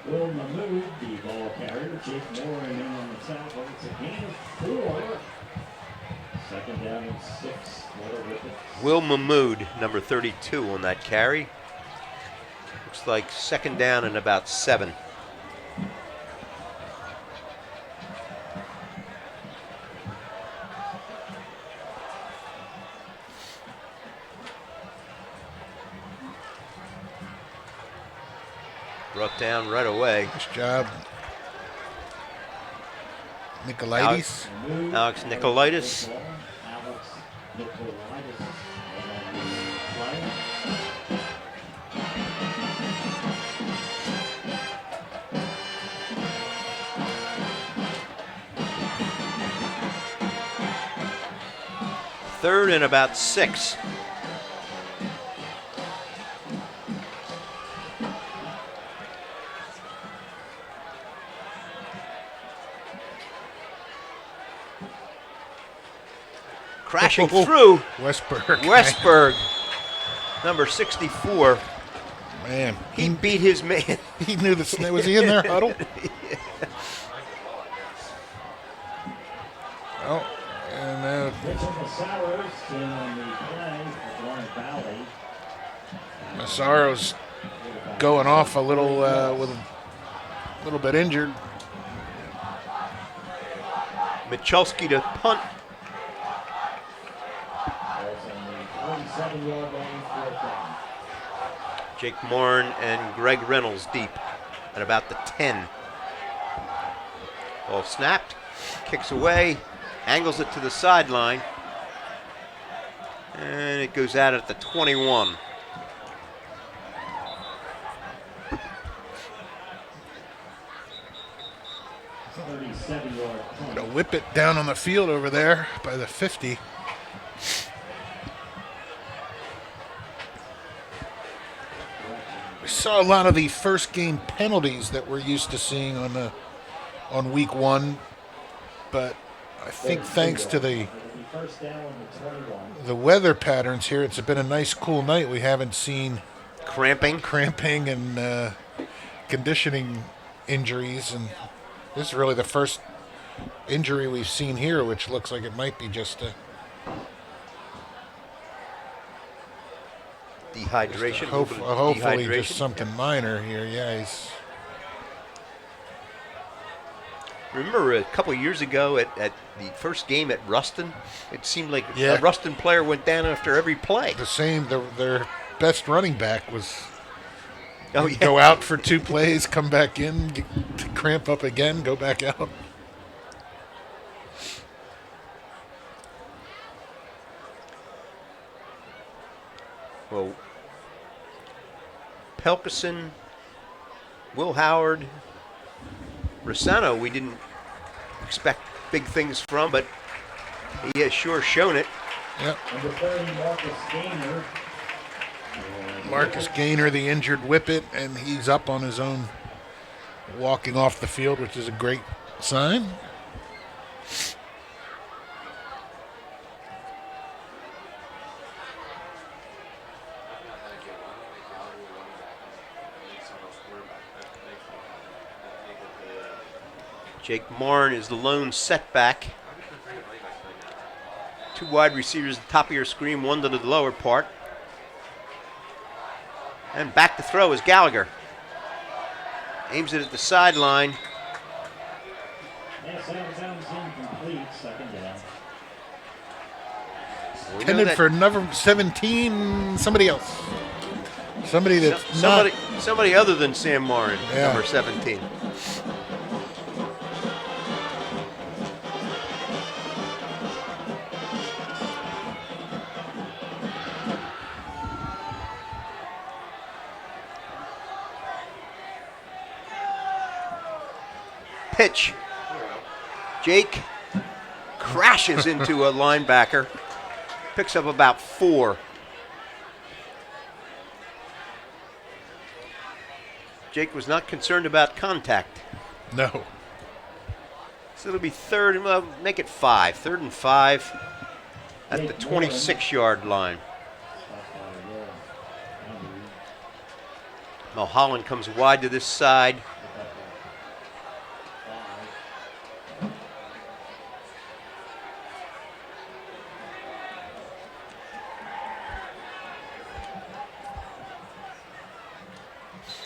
Will Mahmood, the ball carrier. Jake Moore in on the tackle. It's a gain of 4. Second down and 6. Florida with it. Will Mahmood, number 32 on that carry. Looks like second down and about 7. Brought down right away. Nice job. Nicolaitis. Alex Nicolaitis. Alex Nicolaitis on the play. Third and about 6. Crashing through Westberg. Westberg, number 64. Man, He beat his man. he knew the snake. Was he in their huddle? Oh, and Mitchell Massaros in on the play for Garnet Valley. Massaro's going off a little with a little bit injured. Michalski to punt. That's on the 47-yard line, 4th down. Jake Morin and Greg Reynolds deep at about the 10. Ball snapped, kicks away, angles it to the sideline, and it goes out at the 21. To whip it down on the field over there by the 50. We saw a lot of the first game penalties that we're used to seeing on week 1, but I think thanks to the weather patterns here, it's been a nice cool night. We haven't seen Cramping. and conditioning injuries, and this is really the first injury we've seen here, which looks like it might be just a Dehydration. hopefully Dehydration. just something minor here. Yeah, he's Remember a couple of years ago at the first game at Ruston, it seemed like Yeah. a Ruston player went down after every play. the same. Their best running back was Oh, yeah. go out for 2 plays, come back in, cramp up again, go back out. Well, Pelkison, Will Howard, Rossano, we didn't expect big things from, but he has sure shown it. Yep. Number 30, Marcus Gaynor. Marcus Gaynor, the injured whippet, and he's up on his own, walking off the field, which is a great sign. Jake Marn is the lone setback. 2 wide receivers at the top of your screen, 1 to the lower part. And back to throw is Gallagher. Aims it at the sideline. Yes, that was incomplete. Second down. We know Intended that for number 17, somebody else. Somebody that's somebody other than Sam Martin, Yeah. number 17. Pitch. Jake crashes into a linebacker. Picks up about 4. Jake was not concerned about contact. No. So it'll be third, well, make it 5. 3rd and 5 at the 26-yard line. Mulholland comes wide to this side.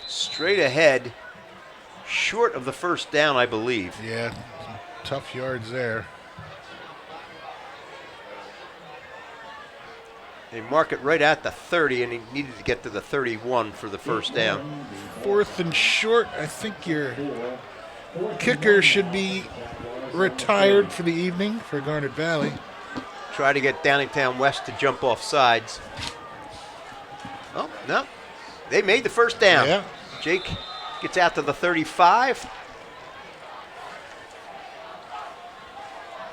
Straight ahead, short of the first down, I believe. Yeah, some tough yards there. They mark it right at the 30, and he needed to get to the 31 for the first down. 4th and short. I think your kicker should be retired for the evening for Garnet Valley. Try to get Downingtown West to jump off sides. Oh, no. They made the first down. Yeah. Jake gets out to the 35.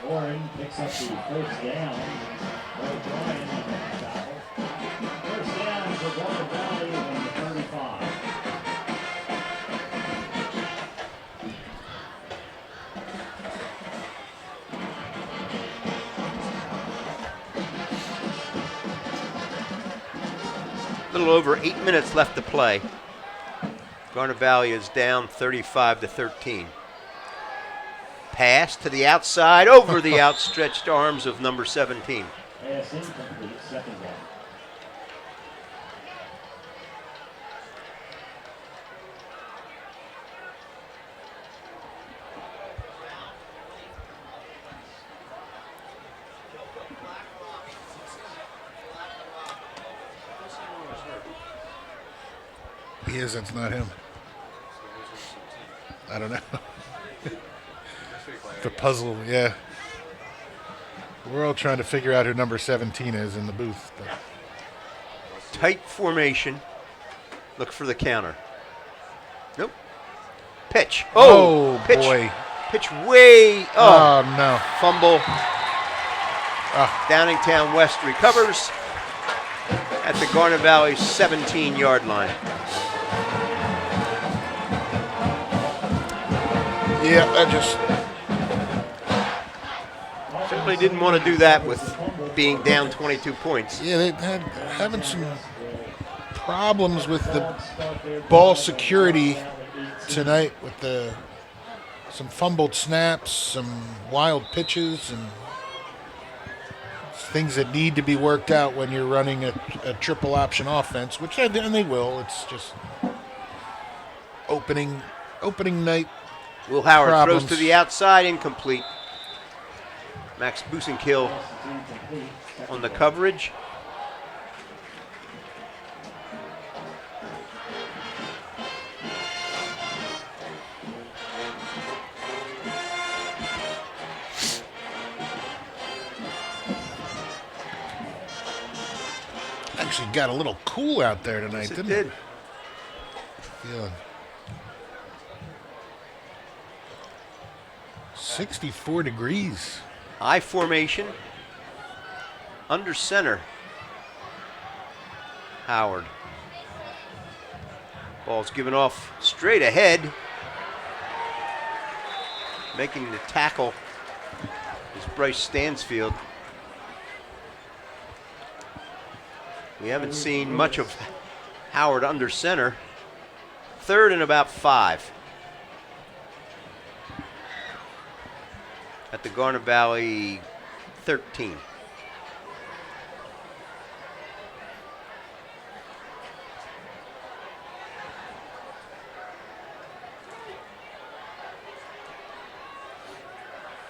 Warren picks up the first down. First down for Garnet Valley on the 35. A little over 8 minutes left to play. Garnet Valley is down 35-13. Pass to the outside over the outstretched arms of number 17. Pass incomplete, second down. He is. That's not him. I don't know. The puzzle, yeah. We're all trying to figure out who number 17 is in the booth. But. Tight formation. Look for the counter. Nope. Pitch. Oh, pitch. boy. Pitch way. Oh, no. Fumble. Downingtown West recovers at the Garnet Valley 17-yard line. Yeah, that just. Certainly didn't want to do that with being down 22 points. Yeah, they had having some problems with the ball security tonight with some fumbled snaps, some wild pitches, and things that need to be worked out when you're running a triple option offense, which and they will. It's just opening night. Will Howard Problems. throws to the outside, incomplete. Max Busenkill on the coverage. Actually got a little cool out there tonight, Yes, it didn't did. it? Feeling 64 degrees. I formation. Under center. Howard. Ball's given off straight ahead. Making the tackle is Bryce Stansfield. We haven't seen much of Howard under center. 3rd and about 5. At the Garnet Valley 13.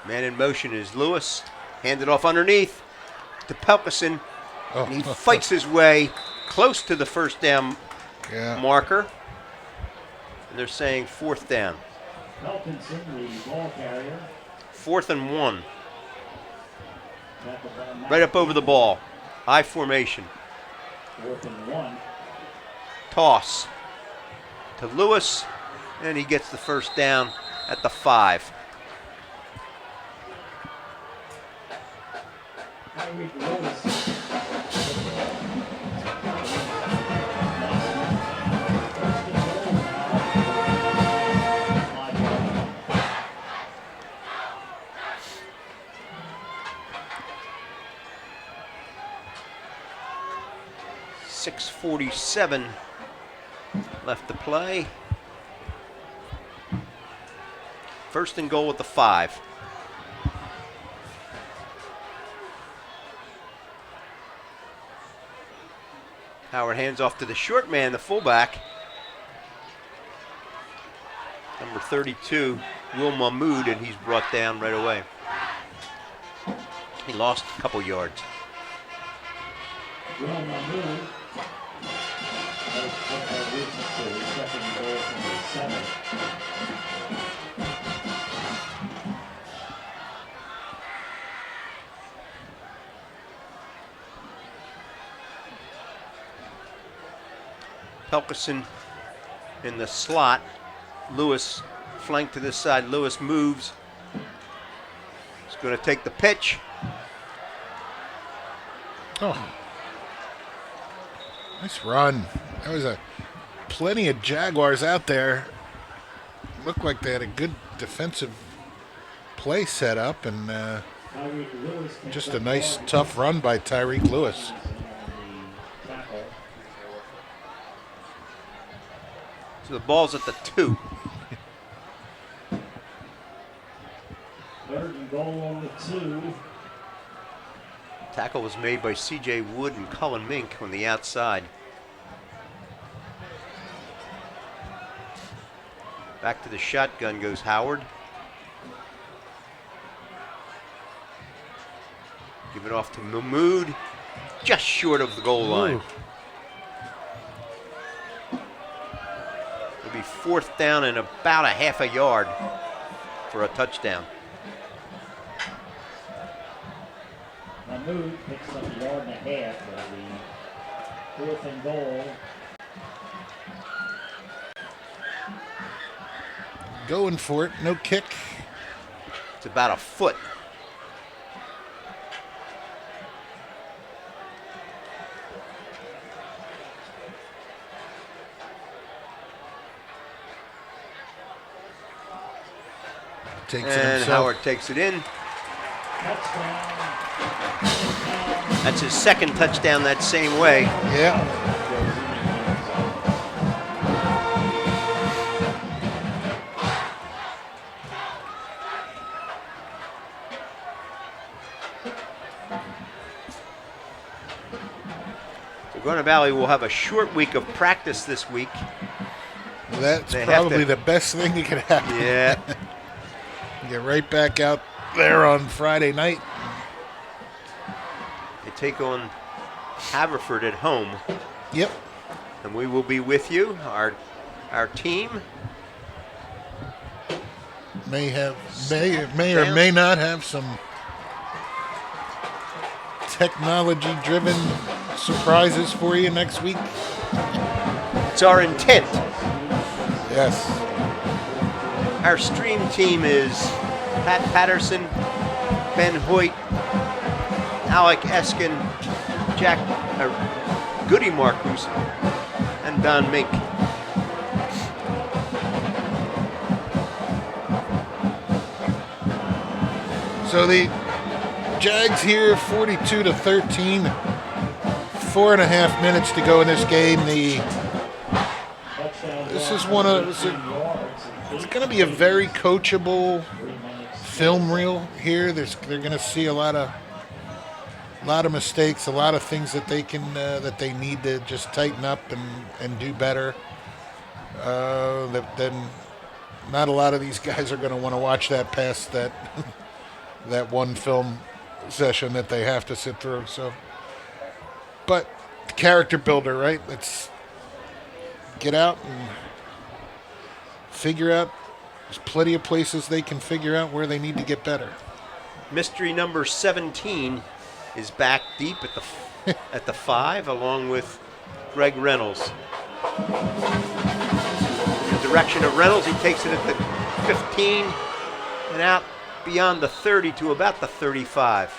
Man in motion is Lewis. Handed off underneath to Pelkison. Oh, And he fights his way close to the first down yeah. marker. And they're saying 4th down. Pelkinson, the ball carrier. 4th and 1. Right up over the ball. I formation. 4th and 1. Toss to Lewis. And he gets the first down at the 5. Tyreek Lewis. 6:47 left to play. First and goal at the 5. Howard hands off to the short man, the fullback. Number 32, Will Mahmood, and he's brought down right away. He lost a couple yards. Will Mahmood has second goal from the 7. Pelkison in the slot. Lewis flanked to this side. Lewis moves. He's going to take the pitch. Oh, nice run. That was plenty of Jaguars out there. Looked like they had a good defensive play set up, and just a nice, tough run by Tyreek Lewis. So the ball's at the 2. Third and goal on the 2. Tackle was made by C.J. Wood and Cullen Mink on the outside. Back to the shotgun goes Howard. Give it off to Mahmood, just short of the goal line. It'll be 4th down and about a half a yard for a touchdown. Mahmood picks up a yard and a half for the 4th and goal. Going for it, no kick. It's about a foot. Takes it And himself. Howard takes it in. Touchdown. That's his second touchdown that same way. Yeah. So Garnet Valley will have a short week of practice this week. That's They have probably to- the best thing that could happen. Yeah. Get right back out there on Friday night. They take on Haverford at home, Yep. and we will be with you. Our team. May or may not have some technology-driven surprises for you next week. It's our intent. Yes. Our stream team is Pat Patterson, Ben Hoyt, Alec Eskin, Goody Marcus, and Don Mink. So the Jags here, 42-13. 4.5 minutes to go in this game. This is it's going to be a very coachable film reel here. They're going to see a lot of mistakes, a lot of things that they can that they need to just tighten up and do better. Then not a lot of these guys are going to want to watch that past that that one film session that they have to sit through. So, but character builder, right? Let's get out and figure out. There's plenty of places they can figure out where they need to get better. Mystery number 17 is back deep at the 5, along with Greg Reynolds. In the direction of Reynolds, he takes it at the 15 and out beyond the 30 to about the 35.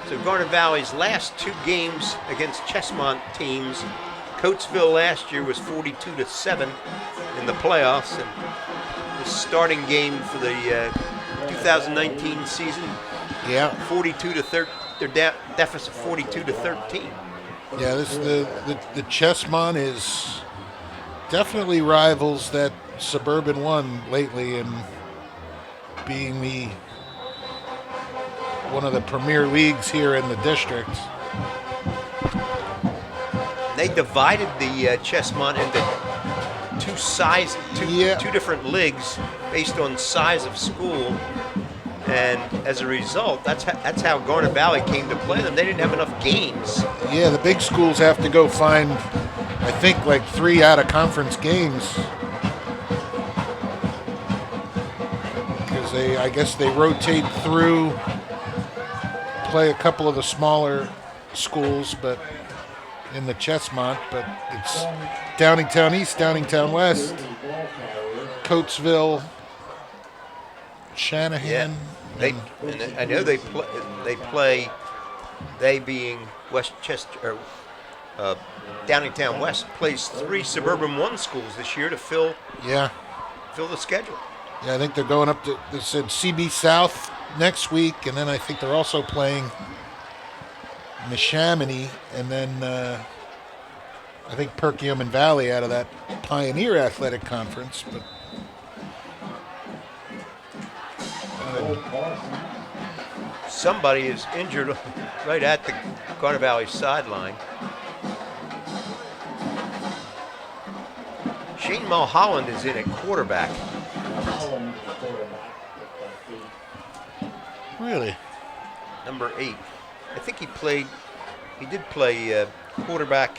So Garnet Valley's last 2 games against Chesmont teams Coatesville last year was 42-7 in the playoffs, and the starting game for the 2019 season, Yeah. 42-13. Their deficit 42-13. Yeah, the Chesmont is definitely rivals that Suburban one lately in being one of the premier leagues here in the district. They divided the Chesmont into two different leagues based on size of school, and as a result, that's how Garnet Valley came to play them. They didn't have enough games. Yeah, the big schools have to go find, I think, like 3 out of conference games. Because I guess they rotate through, play a couple of the smaller schools, but in the Chesmont, but it's Downingtown East, Downingtown West, Coatesville, Shanahan. Yeah. I know they play. They being Westchester, Downingtown West plays 3 Suburban 1 schools this year to fill the schedule. Yeah, I think they're going up to, they said CB South next week, and then I think they're also playing Neshaminy, and then I think Perkiomen Valley out of that Pioneer Athletic Conference. But somebody is injured right at the Garnet Valley sideline. Shane Mulholland is in at quarterback. Really? Number 8. I think he did play quarterback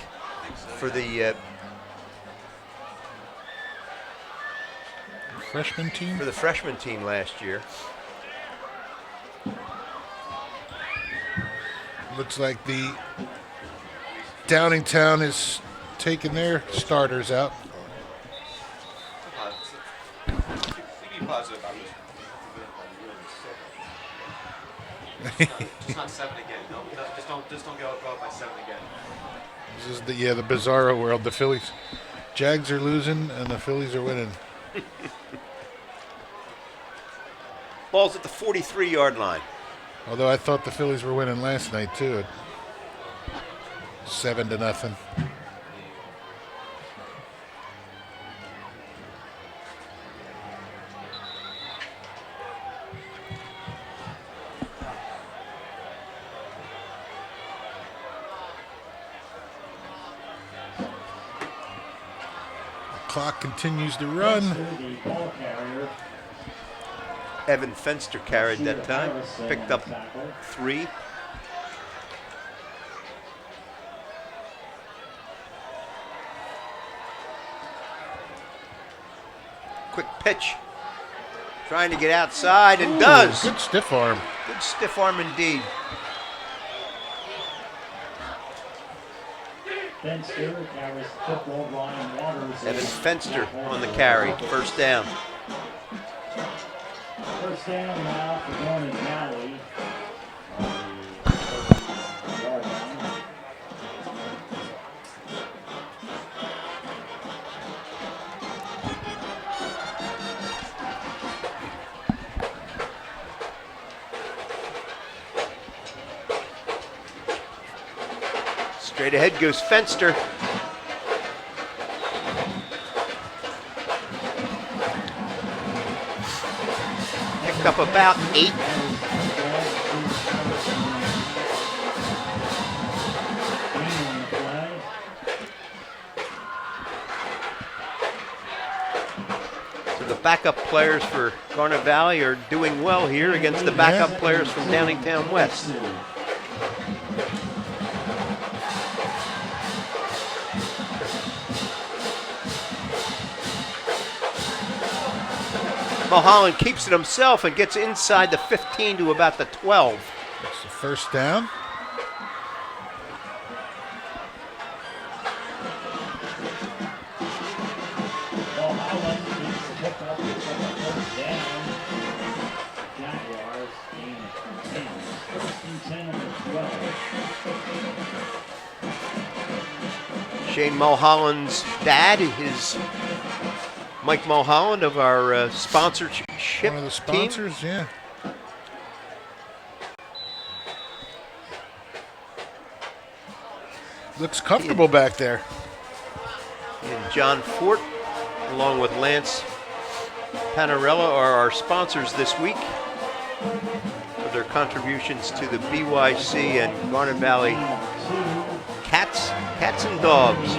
for the freshman team? For the freshman team last year. Looks like the Downingtown is taking their starters out. Just not 7 again. No, just don't go up by 7 again. This is the bizarro world. The Phillies, Jags are losing and the Phillies are winning. Ball's at the 43-yard line. Although I thought the Phillies were winning last night too, at 7-0. Clock continues to run. Evan Fenster carried that time, picked up 3. Quick pitch, trying to get outside, and does. Good stiff arm. Good stiff arm indeed. Evan Fenster on the carry, first down. First down now for Garnet Valley. Straight ahead goes Fenster. Picked up about 8. So the backup players for Garnet Valley are doing well here against the backup players from Downingtown West. Mulholland keeps it himself and gets inside the 15 to about the 12. That's the first down. Mulholland needs to pick up the first down. Jaguars gain 10. First and 10 on the 12. Shane Mulholland's dad is Mike Mulholland of our sponsorship One of the sponsors, team. yeah. Looks comfortable back there. And John Fort, along with Lance Panarella, are our sponsors this week for their contributions to the BYC and Garnet Valley Cats and Dogs.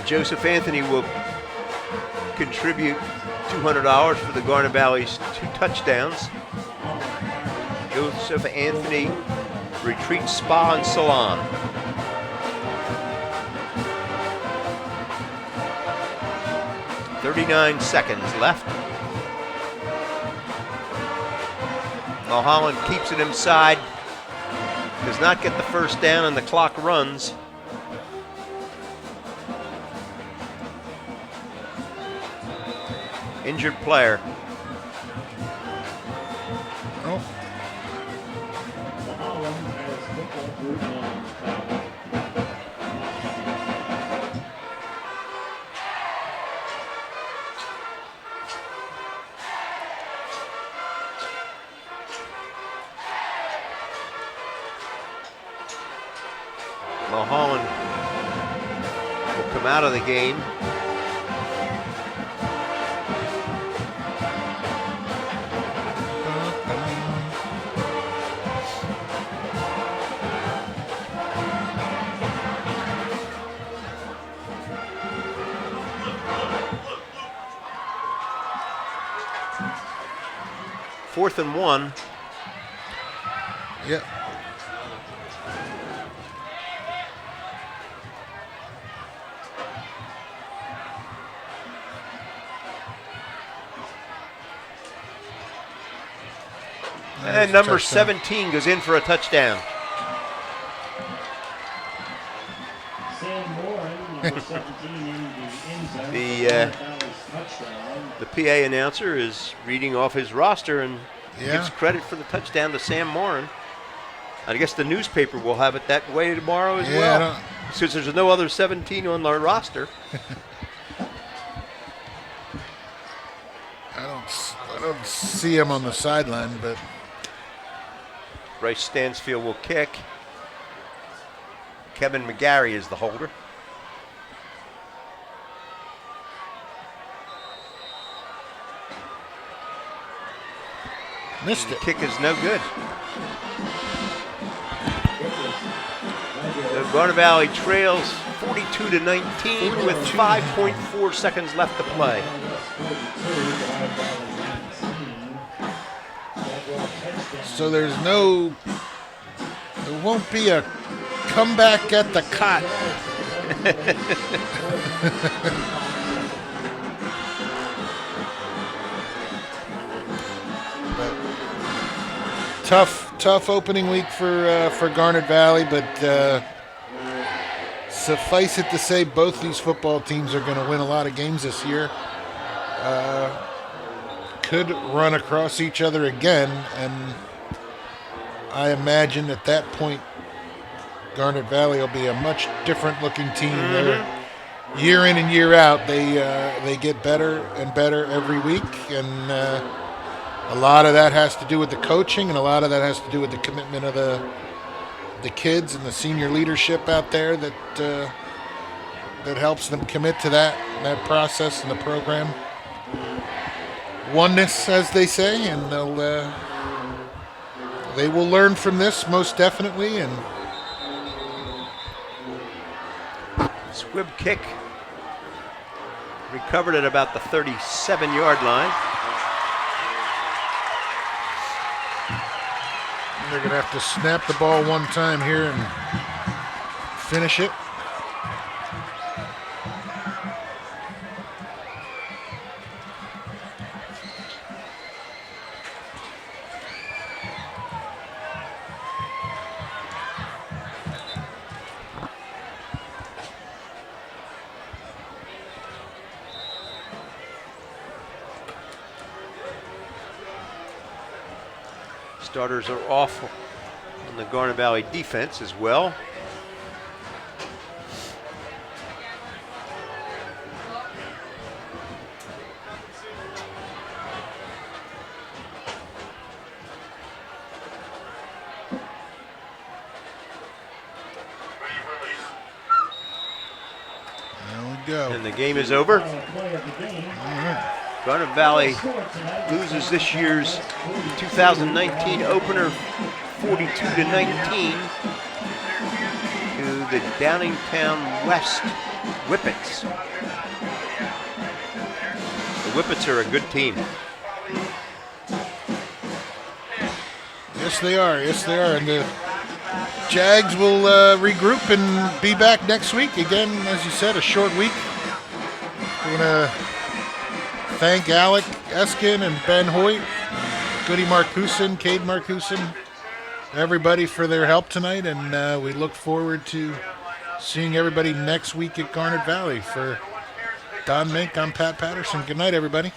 Joseph Anthony will contribute $200 for the Garnet Valley's 2 touchdowns. Joseph Anthony Retreat Spa and Salon. .39 seconds left. Mulholland keeps it inside. Does not get the first down, and the clock runs. Injured player. Oh. Mulholland will come out of the game. Fourth and 1. Yep. And number 17 goes in for a touchdown. Sam Moran, number 17 in the end zone. The PA announcer is reading off his roster and Yeah. gives credit for the touchdown to Sam Moran. I guess the newspaper will have it that way tomorrow as Yeah, I well, don't- since there's no other 17 on our roster. I don't see him on the sideline, but Bryce Stansfield will kick. Kevin McGarry is the holder. missed The it. kick is no good. The Garnet Valley trails 42-19 with 5.4 seconds left to play. So there won't be a comeback at the cot. Tough opening week for Garnet Valley, but suffice it to say, both these football teams are going to win a lot of games this year. Could run across each other again, and I imagine at that point, Garnet Valley will be a much different looking team. Year in and year out, they get better and better every week, and a lot of that has to do with the coaching, and a lot of that has to do with the commitment of the kids and the senior leadership out there that helps them commit to that process and the program. Oneness, as they say, and they will learn from this most definitely. And Squib kick recovered at about the 37-yard line. they're going to have to snap the ball one time here and finish it. Starters are off on the Garnet Valley defense as well. There we go. And the game is over. Final play of the game. All right. Garnet Valley Score tonight, loses this year's 2019 opener 42-19 to the Downingtown West Whippets. The Whippets are a good team. Yes, they are. Yes, they are. And the Jags will regroup and be back next week. Again, as you said, a short week. We want to thank Alec Eskin and Ben Hoyt, Goody Marcuson, Cade Marcuson, everybody for their help tonight. And we look forward to seeing everybody next week at Garnet Valley. For Don Mink, I'm Pat Patterson. Good night, everybody.